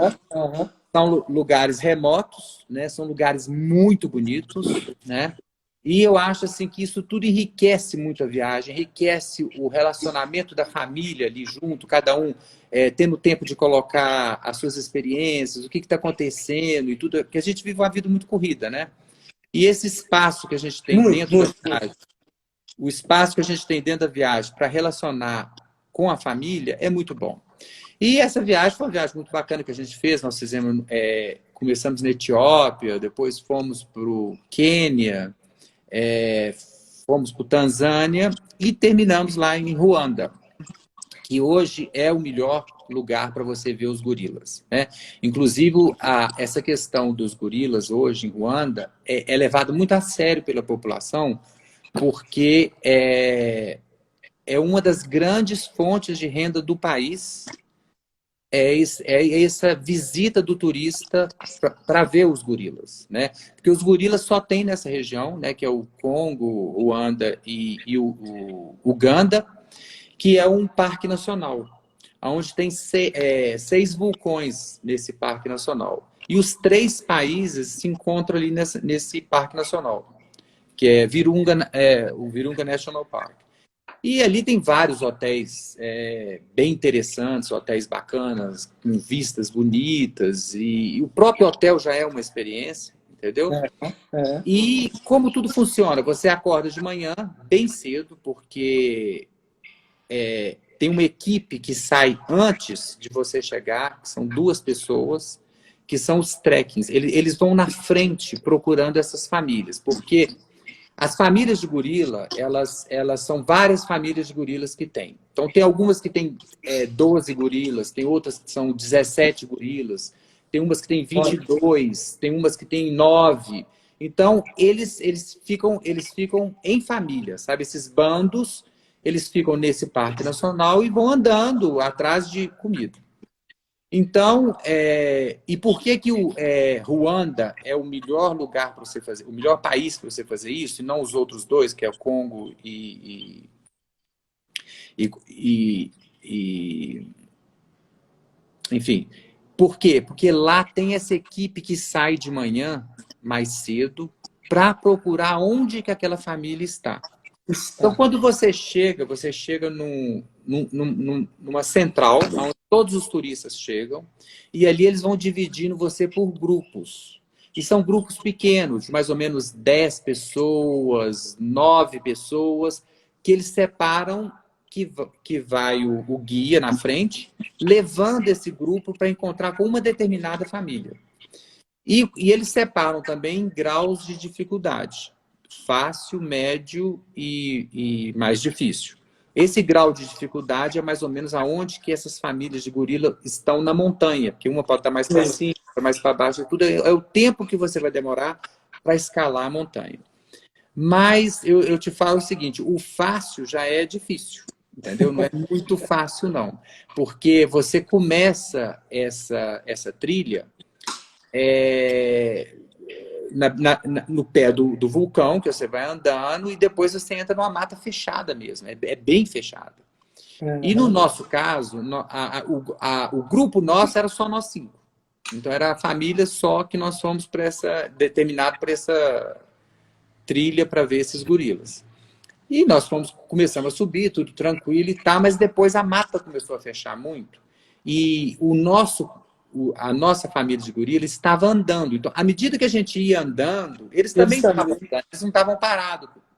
São lugares remotos, né? São lugares muito bonitos, né? E eu acho assim que isso tudo enriquece muito a viagem, enriquece o relacionamento da família ali junto, cada um tendo tempo de colocar as suas experiências, o que está acontecendo e tudo, porque a gente vive uma vida muito corrida, né? E esse espaço que a gente tem dentro da viagem, o espaço que a gente tem dentro da viagem para relacionar com a família é muito bom. E essa viagem foi uma viagem muito bacana que a gente fez. Nós fizemos, começamos na Etiópia, depois fomos para o Quênia, fomos para o Tanzânia e terminamos lá em Ruanda, que hoje é o melhor lugar para você ver os gorilas, né? Inclusive, essa questão dos gorilas hoje em Ruanda é levada muito a sério pela população, porque é uma das grandes fontes de renda do país, essa visita do turista para ver os gorilas, né? Porque os gorilas só tem nessa região, né? Que é o Congo, Ruanda e o Uganda, que é um parque nacional, onde tem 6 vulcões nesse parque nacional. E os 3 países se encontram ali nesse parque nacional, que é o Virunga National Park. E ali tem vários hotéis bem interessantes, hotéis bacanas, com vistas bonitas, e o próprio hotel já é uma experiência, entendeu? E como tudo funciona? Você acorda de manhã, bem cedo, porque tem uma equipe que sai antes de você chegar, que são 2 pessoas, que são os trekkings. Eles vão na frente procurando essas famílias, porque as famílias de gorila, elas são várias famílias de gorilas que tem. Então, tem algumas que tem 12 gorilas, tem outras que são 17 gorilas, tem umas que tem 22, tem umas que tem 9. Então, eles ficam em família, sabe? Esses bandos, eles ficam nesse parque nacional e vão andando atrás de comida. Então, e por que Ruanda é o melhor lugar para você fazer, o melhor país para você fazer isso, e não os outros 2, que é o Congo e enfim, por quê? Porque lá tem essa equipe que sai de manhã, mais cedo, para procurar onde que aquela família está. Então, quando você chega numa central, onde todos os turistas chegam, e ali eles vão dividindo você por grupos. E são grupos pequenos, de mais ou menos 10 pessoas, 9 pessoas, que eles separam, que vai o guia na frente, levando esse grupo para encontrar com uma determinada família. E eles separam também em graus de dificuldade. Fácil, médio e mais difícil. Esse grau de dificuldade é mais ou menos aonde que essas famílias de gorila estão na montanha, porque uma pode estar mais para cima, mais para baixo, tudo é o tempo que você vai demorar para escalar a montanha. Mas eu te falo o seguinte, o fácil já é difícil, entendeu? Não é muito fácil, não. Porque você começa essa trilha no pé do vulcão, que você vai andando, e depois você entra numa mata fechada mesmo, é bem fechada. E no nosso caso, o grupo nosso era só nós 5. Então era a família só que nós fomos determinado para essa trilha para ver esses gorilas. E nós começamos a subir, tudo tranquilo e tal, mas depois a mata começou a fechar muito. E a nossa família de gorila estava andando. Então, à medida que a gente ia andando, eles também estavam andando, eles não estavam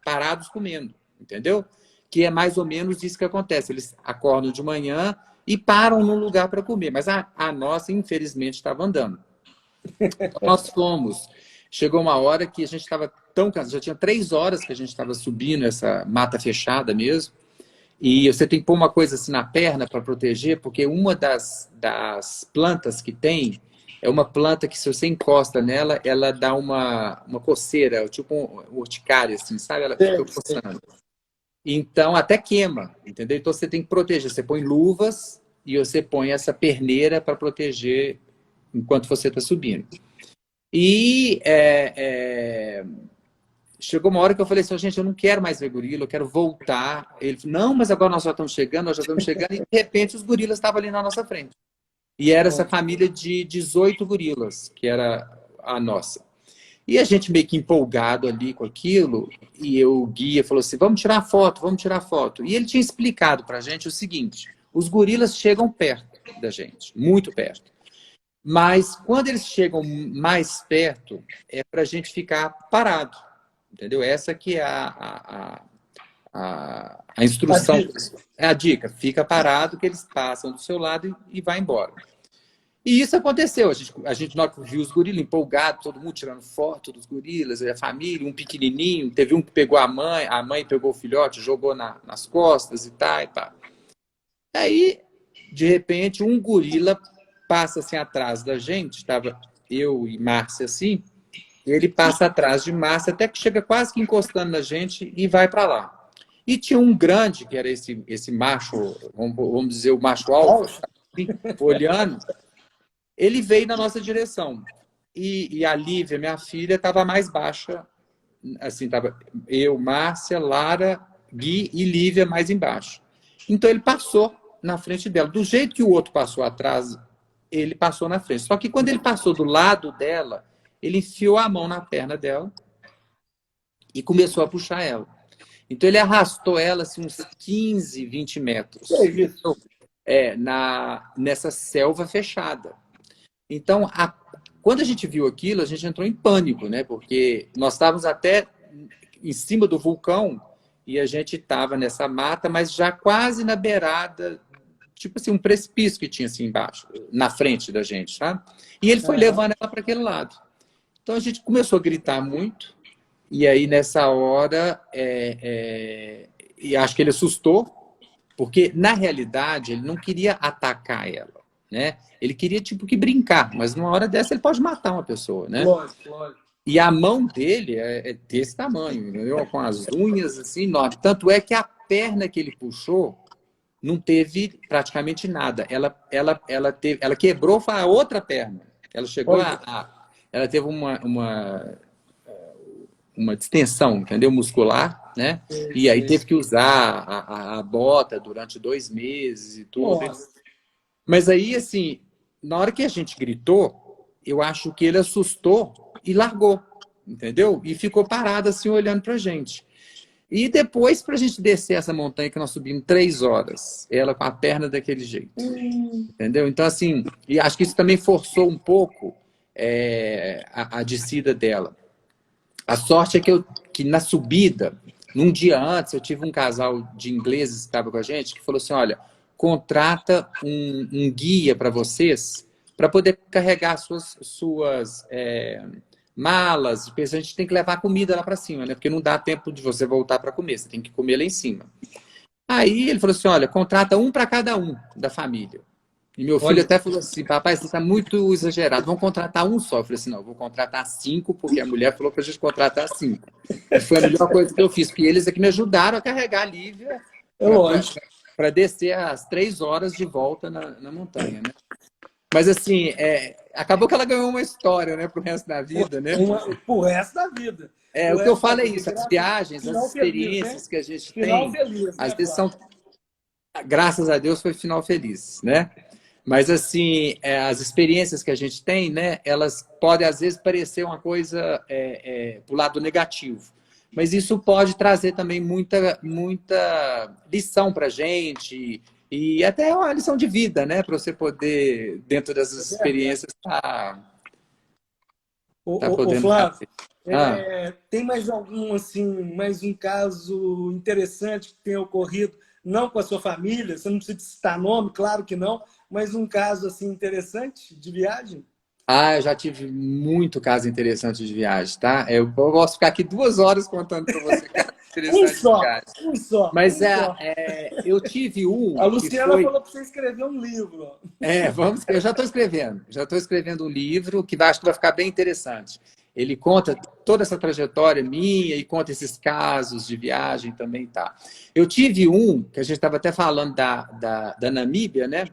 parados comendo, entendeu? Que é mais ou menos isso que acontece. Eles acordam de manhã e param num lugar para comer, mas a nossa, infelizmente, estava andando. Então, nós fomos. Chegou uma hora que a gente estava tão cansado, já tinha 3 horas que a gente estava subindo essa mata fechada mesmo, e você tem que pôr uma coisa assim na perna para proteger, porque uma das plantas que tem é uma planta que, se você encosta nela, ela dá uma coceira, tipo um urticária, assim, sabe? Ela fica coçando. Então, até queima, entendeu? Então, você tem que proteger. Você põe luvas e você põe essa perneira para proteger enquanto você está subindo. E chegou uma hora que eu falei assim, gente, eu não quero mais ver gorila, eu quero voltar. Ele falou, não, mas agora nós já estamos chegando, e de repente os gorilas estavam ali na nossa frente. E era essa família de 18 gorilas, que era a nossa. E a gente meio que empolgado ali com aquilo, e o guia falou assim, vamos tirar foto, vamos tirar foto. E ele tinha explicado pra gente o seguinte, os gorilas chegam perto da gente, muito perto. Mas quando eles chegam mais perto, é pra gente ficar parado. Entendeu? Essa que é a instrução. É a dica. Fica parado que eles passam do seu lado e vai embora. E isso aconteceu. A gente viu os gorilas empolgados, todo mundo tirando foto dos gorilas, a família, um pequenininho. Teve um que pegou a mãe pegou o filhote, jogou nas costas e tal. E pá. Aí, de repente, um gorila passa assim atrás da gente. Estava eu e Márcia assim. Ele passa atrás de Márcia, até que chega quase que encostando na gente e vai para lá. E tinha um grande, que era esse macho, vamos dizer, o macho alfa, olhando, ele veio na nossa direção. E a Lívia, minha filha, estava mais baixa, assim, estava eu, Márcia, Lara, Gui e Lívia mais embaixo. Então ele passou na frente dela. Do jeito que o outro passou atrás, ele passou na frente. Só que quando ele passou do lado dela, ele enfiou a mão na perna dela e começou a puxar ela. Então, ele arrastou ela assim, uns 15, 20 metros. Nessa selva fechada. Então, quando a gente viu aquilo, a gente entrou em pânico, né? Porque nós estávamos até em cima do vulcão e a gente estava nessa mata, mas já quase na beirada, tipo assim, um precipício que tinha assim embaixo, na frente da gente, sabe? E ele foi levando ela para aquele lado. Então a gente começou a gritar muito, e aí nessa hora, e acho que ele assustou, porque na realidade ele não queria atacar ela, né? Ele queria tipo que brincar, mas numa hora dessa ele pode matar uma pessoa, né? Lógico. E a mão dele é desse tamanho, entendeu? Com as unhas assim enormes. Tanto é que a perna que ele puxou não teve praticamente nada. Ela quebrou a outra perna. Ela chegou ela teve uma distensão, entendeu? Muscular, né? E aí teve que usar a bota durante 2 meses e tudo. Nossa. Mas aí, assim, na hora que a gente gritou, eu acho que ele assustou e largou, entendeu? E ficou parado assim, olhando pra gente. E depois, pra gente descer essa montanha que nós subimos 3 horas, ela com a perna daquele jeito, entendeu? Então, assim, e acho que isso também forçou um pouco a descida dela. A sorte é que na subida, num dia antes, eu tive um casal de ingleses que estava com a gente, que falou assim, olha, contrata um guia para vocês, para poder carregar suas malas, porque a gente tem que levar comida lá para cima, né? Porque não dá tempo de você voltar para comer, você tem que comer lá em cima. Aí ele falou assim, olha, contrata um para cada um da família. E meu filho até falou assim, papai, você está muito exagerado, vamos contratar um só. Eu falei assim, não, eu vou contratar 5, porque a mulher falou para a gente contratar 5. E foi a melhor coisa que eu fiz, porque eles é que me ajudaram a carregar a Lívia para descer às 3 horas de volta na montanha, né? Mas assim, acabou que ela ganhou uma história, né, pro resto da vida, né? Pro resto da vida. O que eu falo é isso, as viagens, as experiências que a gente tem, às vezes são, graças a Deus, foi final feliz, né? Mas, assim, as experiências que a gente tem, né, elas podem, às vezes, parecer uma coisa pro lado negativo. Mas isso pode trazer também muita lição para a gente e até uma lição de vida, né? Para você poder, dentro dessas experiências, podendo... Flávio, tem mais algum, assim, mais um caso interessante que tenha ocorrido, não com a sua família, você não precisa citar nome, claro que não, mas um caso assim interessante de viagem? Eu já tive muito caso interessante de viagem, tá? Eu posso ficar aqui 2 horas contando para você caso interessante de viagem. Um só. Mas eu tive um. A Luciana falou para você escrever um livro. Eu já estou escrevendo um livro que acho que vai ficar bem interessante. Ele conta toda essa trajetória minha e conta esses casos de viagem também, tá? Eu tive um, que a gente estava até falando da Namíbia, né?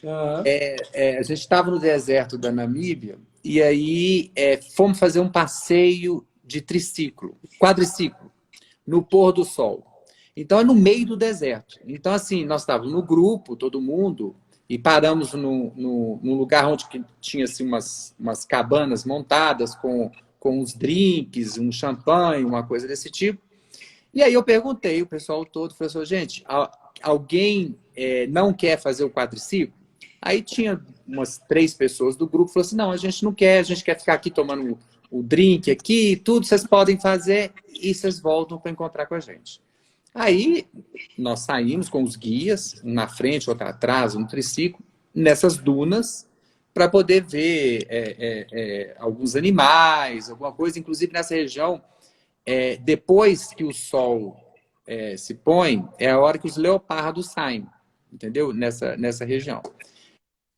A gente estava no deserto da Namíbia e aí fomos fazer um passeio de quadriciclo, no pôr do sol. Então, é no meio do deserto. Então, assim, nós estávamos no grupo, todo mundo, e paramos num lugar onde tinha assim, umas cabanas montadas com uns drinks, um champanhe, uma coisa desse tipo. E aí eu perguntei, o pessoal todo, falou assim, gente, alguém não quer fazer o quadriciclo? Aí tinha umas 3 pessoas do grupo, falou assim, não, a gente não quer, a gente quer ficar aqui tomando o drink aqui, tudo vocês podem fazer e vocês voltam para encontrar com a gente. Aí nós saímos com os guias, um na frente, outro atrás, um triciclo, nessas dunas, para poder ver alguns animais, alguma coisa, inclusive nessa região, depois que o sol se põe, é a hora que os leopardos saem, entendeu? Nessa região.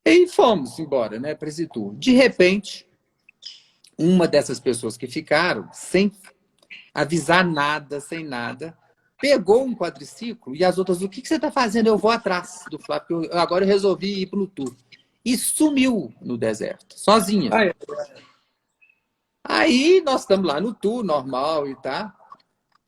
E fomos embora, né, para esse tour. De repente, uma dessas pessoas que ficaram, sem avisar nada, sem nada, pegou um quadriciclo e as outras, o que você está fazendo? Eu vou atrás do Flávio, porque agora eu resolvi ir para o tour. E sumiu no deserto, sozinha. Aí nós estamos lá no tour, normal e tá.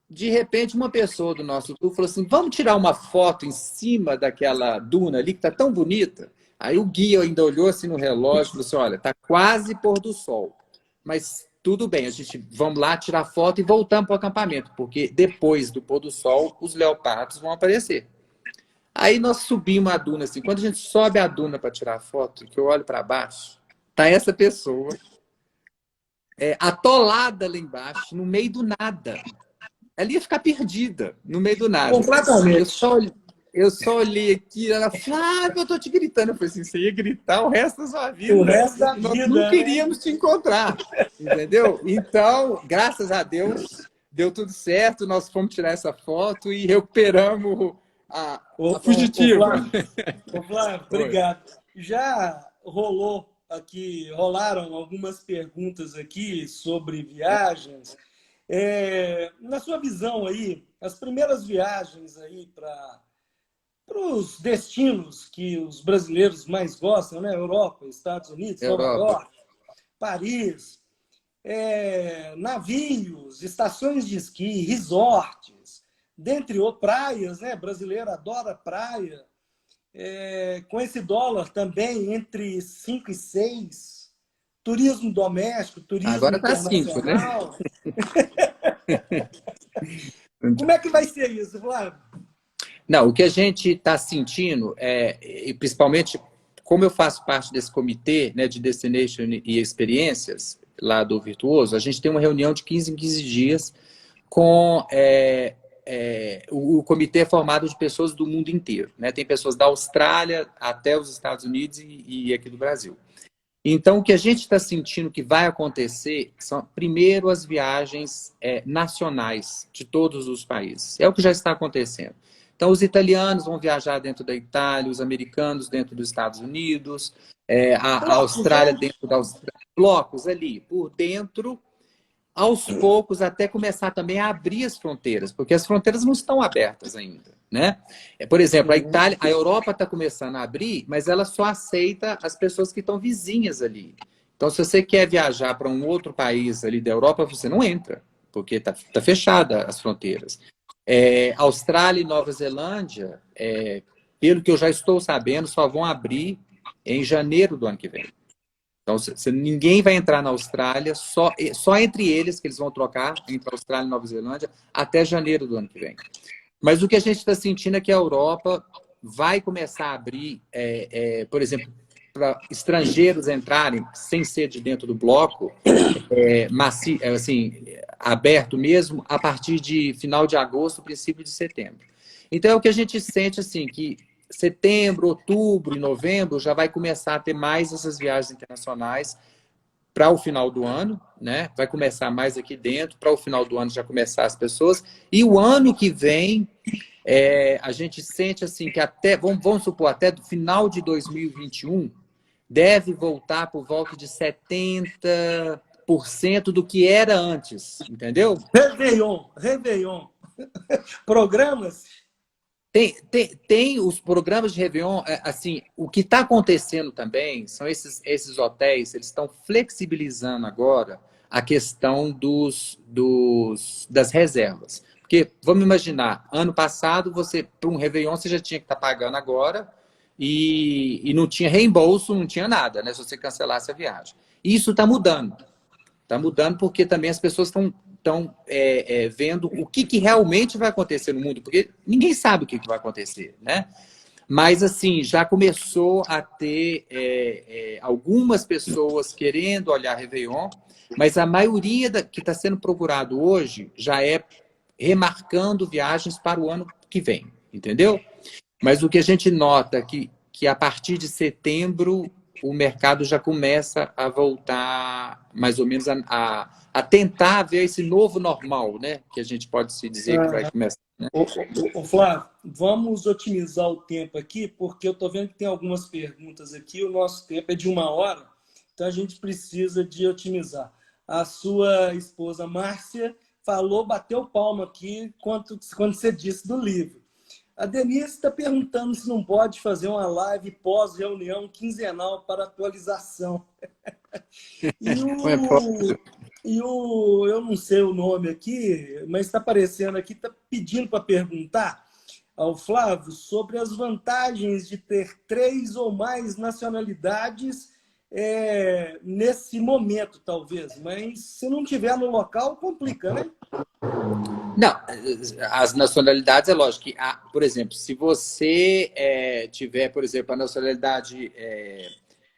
De repente, uma pessoa do nosso tour falou assim, vamos tirar uma foto em cima daquela duna ali, que está tão bonita. Aí o guia ainda olhou assim no relógio e falou assim, olha, está quase pôr do sol. Mas tudo bem, vamos lá tirar foto e voltamos para o acampamento, porque depois do pôr do sol, os leopardos vão aparecer. Aí nós subimos a duna assim. Quando a gente sobe a duna para tirar foto, que eu olho para baixo, tá essa pessoa atolada lá embaixo, no meio do nada. Ela ia ficar perdida, no meio do nada. Completamente. Eu só olhei aqui, ela falou, eu tô te gritando. Eu falei assim, você ia gritar o resto da sua vida. O resto da vida. Nós não queríamos te encontrar, entendeu? Então, graças a Deus, deu tudo certo, nós fomos tirar essa foto e recuperamos a fugitiva. Flávio, obrigado. Já rolaram algumas perguntas aqui sobre viagens. Na sua visão aí, as primeiras viagens aí para os destinos que os brasileiros mais gostam, né? Europa, Estados Unidos, Nova York, Paris, navios, estações de esqui, resorts. dentre outras praias, né? Brasileiro adora praia. Com esse dólar também entre 5 e 6, turismo doméstico, turismo Agora está 5, né? internacional. Como é que vai ser isso, Flávio? Não, o que a gente está sentindo, e principalmente como eu faço parte desse comitê, né, de Destination e Experiências, lá do Virtuoso, a gente tem uma reunião de 15 em 15 dias com o comitê é formado de pessoas do mundo inteiro, né? Tem pessoas da Austrália até os Estados Unidos e aqui do Brasil. Então, o que a gente está sentindo que vai acontecer são, primeiro, as viagens nacionais de todos os países. É o que já está acontecendo. Então, os italianos vão viajar dentro da Itália, os americanos dentro dos Estados Unidos, a Austrália dentro da Austrália. Blocos ali, por dentro, aos poucos, até começar também a abrir as fronteiras, porque as fronteiras não estão abertas ainda, né? Por exemplo, a Itália, a Europa está começando a abrir, mas ela só aceita as pessoas que estão vizinhas ali. Então, se você quer viajar para um outro país ali da Europa, você não entra, porque está fechada as fronteiras. Austrália e Nova Zelândia, pelo que eu já estou sabendo, só vão abrir em janeiro do ano que vem. Então, ninguém vai entrar na Austrália, só entre eles, que eles vão trocar entre Austrália e Nova Zelândia, até janeiro do ano que vem. Mas o que a gente está sentindo é que a Europa vai começar a abrir, por exemplo, para estrangeiros entrarem, sem ser de dentro do bloco, assim, aberto mesmo, a partir de final de agosto, princípio de setembro. Então, é o que a gente sente, assim, que setembro, outubro e novembro já vai começar a ter mais essas viagens internacionais para o final do ano, né? Vai começar mais aqui dentro, para o final do ano já começar as pessoas. E o ano que vem, a gente sente assim que até, vamos supor, até do final de 2021, deve voltar por volta de 70% do que era antes, entendeu? Réveillon. Programas? Tem os programas de Réveillon, assim, o que está acontecendo também são esses hotéis, eles estão flexibilizando agora a questão das reservas. Porque, vamos imaginar, ano passado, para um Réveillon, você já tinha que estar pagando agora e não tinha reembolso, não tinha nada, né, se você cancelasse a viagem. Isso está mudando. Está mudando porque também as pessoas estão vendo o que realmente vai acontecer no mundo, porque ninguém sabe o que vai acontecer, né? Mas, assim, já começou a ter algumas pessoas querendo olhar Réveillon, mas a maioria que está sendo procurado hoje já é remarcando viagens para o ano que vem, entendeu? Mas o que a gente nota é que a partir de setembro o mercado já começa a voltar, mais ou menos, a tentar ver esse novo normal, né? Que a gente pode se dizer que vai começar. Né? Flávio, vamos otimizar o tempo aqui, porque eu estou vendo que tem algumas perguntas aqui, o nosso tempo é de 1 hora, então a gente precisa de otimizar. A sua esposa, Márcia, bateu palma aqui quando você disse do livro. A Denise está perguntando se não pode fazer uma live pós-reunião quinzenal para atualização. Eu não sei o nome aqui, mas está aparecendo aqui, está pedindo para perguntar ao Flávio sobre as vantagens de ter 3 ou mais nacionalidades nesse momento, talvez. Mas se não tiver no local, complica, né? Não, as nacionalidades é lógico que, por exemplo, se você tiver, por exemplo, a nacionalidade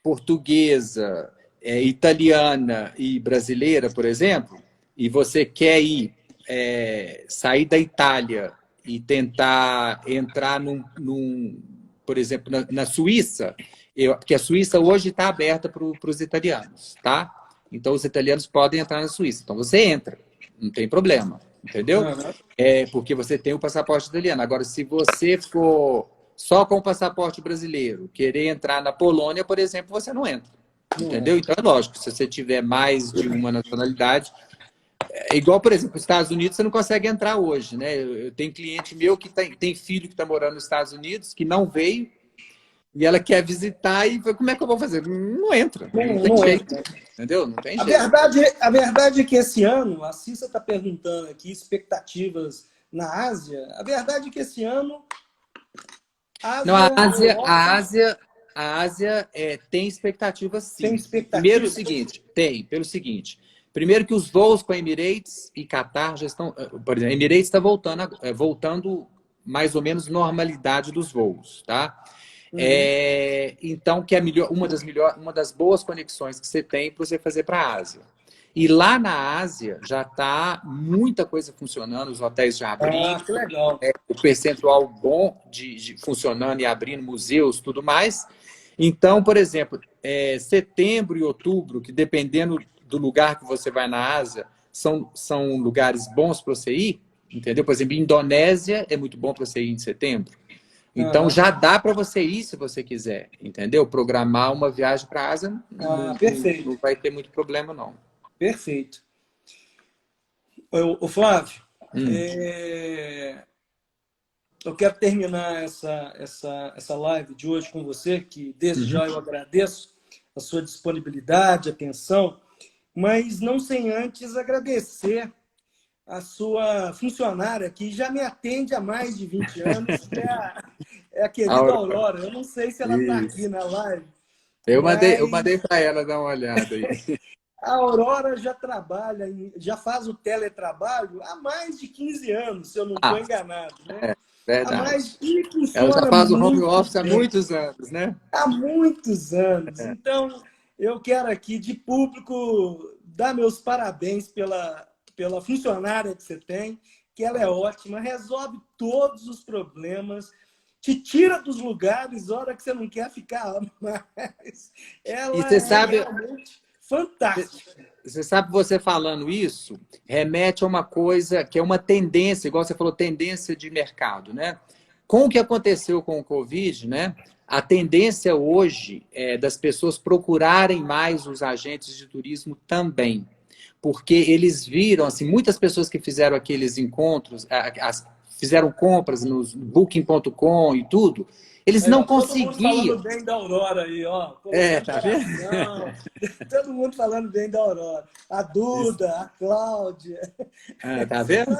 portuguesa, italiana e brasileira, por exemplo, e você quer sair da Itália e tentar entrar por exemplo, na Suíça, porque a Suíça hoje está aberta para os italianos, tá? Então, os italianos podem entrar na Suíça. Então, você entra, não tem problema. Entendeu? Porque você tem o passaporte italiano. Agora, se você for só com o passaporte brasileiro, querer entrar na Polônia, por exemplo, você não entra. Entendeu? Então, é lógico, se você tiver mais de uma nacionalidade, igual, por exemplo, os Estados Unidos, você não consegue entrar hoje, né? Eu tenho cliente meu que tem filho que está morando nos Estados Unidos, que não veio, e ela quer visitar e como é que eu vou fazer? Não entra, não tem jeito. Entendeu? Não tem jeito. A verdade é que esse ano, a Cissa está perguntando aqui expectativas na Ásia. A verdade é que esse ano Não, a Ásia, Europa tem expectativas tem sim. expectativa. Pelo seguinte. Primeiro que os voos com a Emirates e Qatar já estão, por exemplo, a Emirates está voltando mais ou menos normalidade dos voos, tá? Então, que é uma das boas conexões que você tem para você fazer para a Ásia. E lá na Ásia já está muita coisa funcionando, os hotéis já abrindo, que legal. o percentual bom de funcionando e abrindo museus, tudo mais. Então, por exemplo, setembro e outubro, que dependendo do lugar que você vai na Ásia, são lugares bons para você ir, entendeu? Por exemplo, Indonésia é muito bom para você ir em setembro. Então, já dá para você ir se você quiser, entendeu? Programar uma viagem para a Ásia perfeito. não vai ter muito problema, não. Perfeito. Ô Flávio, eu quero terminar essa live de hoje com você, que desde já eu agradeço a sua disponibilidade, atenção, mas não sem antes agradecer a sua funcionária, que já me atende há mais de 20 anos, que é a querida Aurora. Eu não sei se ela está aqui na live. Eu mandei para ela dar uma olhada aí. A Aurora já trabalha, já faz o teletrabalho há mais de 15 anos, se eu não estou enganado. Né? Verdade. Ela já faz o home office há muitos anos, né? Há muitos anos. Então, eu quero aqui, de público, dar meus parabéns pela funcionária que você tem, que ela é ótima, resolve todos os problemas, te tira dos lugares hora que você não quer ficar mais. Ela realmente fantástica. Você sabe, você falando isso, remete a uma coisa que é uma tendência, igual você falou, tendência de mercado, né? Com o que aconteceu com o Covid, né? A tendência hoje é das pessoas procurarem mais os agentes de turismo também. Porque eles viram, assim, muitas pessoas que fizeram aqueles encontros, fizeram compras no Booking.com e tudo, eles não conseguiam. Todo mundo falando bem da Aurora aí, ó. Tá vendo? Todo mundo falando bem da Aurora. A Duda, a Cláudia. Tá vendo?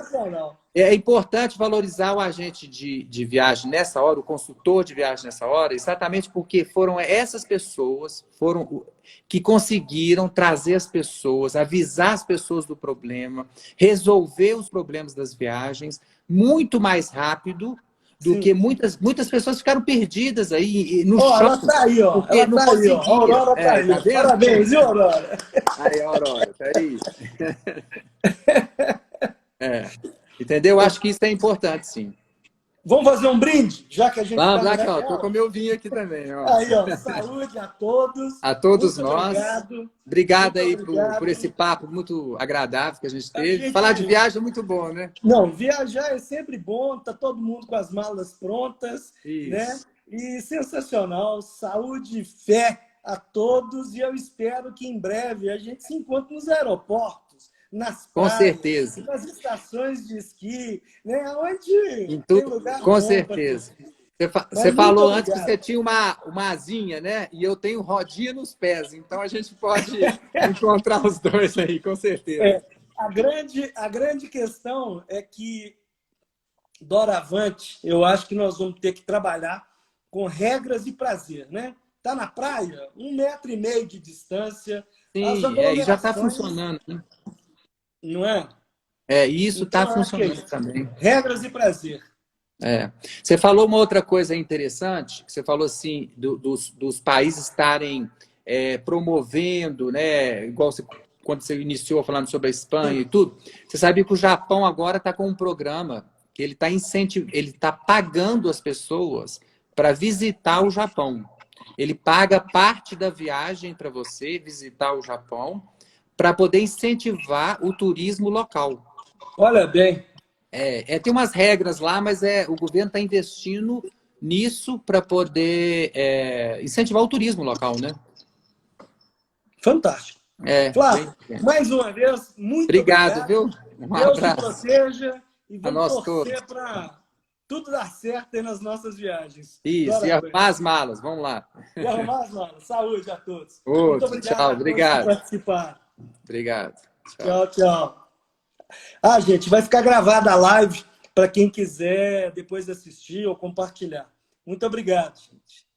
É importante valorizar o agente de viagem nessa hora, o consultor de viagem nessa hora, exatamente porque foram essas pessoas que conseguiram trazer as pessoas, avisar as pessoas do problema, resolver os problemas das viagens muito mais rápido do que muitas pessoas ficaram perdidas aí no chão. Ela tá aí, ó. Ela não tá aí, ó. A Aurora tá aí. Tá, parabéns, viu, Aurora? Aí, Aurora, tá aí. Entendeu? Acho que isso é importante, sim. Vamos fazer um brinde, já que a gente Vamos lá, ó. Tô com o meu vinho aqui também, ó. Aí, ó. Saúde a todos. A todos nós. Obrigado aí obrigado. Por esse papo muito agradável que a gente teve. Falar de viagem é muito bom, né? Não, viajar é sempre bom, tá todo mundo com as malas prontas, né? E sensacional. Saúde e fé a todos, e eu espero que em breve a gente se encontre nos aeroportos, nas praias, com certeza, nas estações de esqui, né? Onde tem lugar com certeza. Você falou antes que você tinha uma asinha, né? E eu tenho rodinha nos pés, então a gente pode encontrar os dois aí, com certeza. A grande questão é que, doravante, eu acho que nós vamos ter que trabalhar com regras e prazer, né? Tá na praia, 1,5 metro de distância. Sim, e já está funcionando, né? Não é? Isso está funcionando também. Regras e prazer. Você falou uma outra coisa interessante, que você falou assim, dos países estarem promovendo, né? Igual quando você iniciou falando sobre a Espanha e tudo. Você sabe que o Japão agora está com um programa que ele está pagando as pessoas para visitar o Japão. Ele paga parte da viagem para você visitar o Japão, para poder incentivar o turismo local. Olha bem. Tem umas regras lá, mas o governo está investindo nisso para poder incentivar o turismo local, né? Fantástico. Flávio, mais uma vez, muito obrigado. Viu? Um abraço. Deus te proteja e vamos torcer para tudo dar certo aí nas nossas viagens. Isso, e arrumar as malas, vamos lá. E arrumar as malas. Saúde a todos. Muito obrigado. Tchau, obrigado. Por participar. Obrigado. Tchau, tchau. Gente, vai ficar gravada a live para quem quiser depois assistir ou compartilhar. Muito obrigado, gente.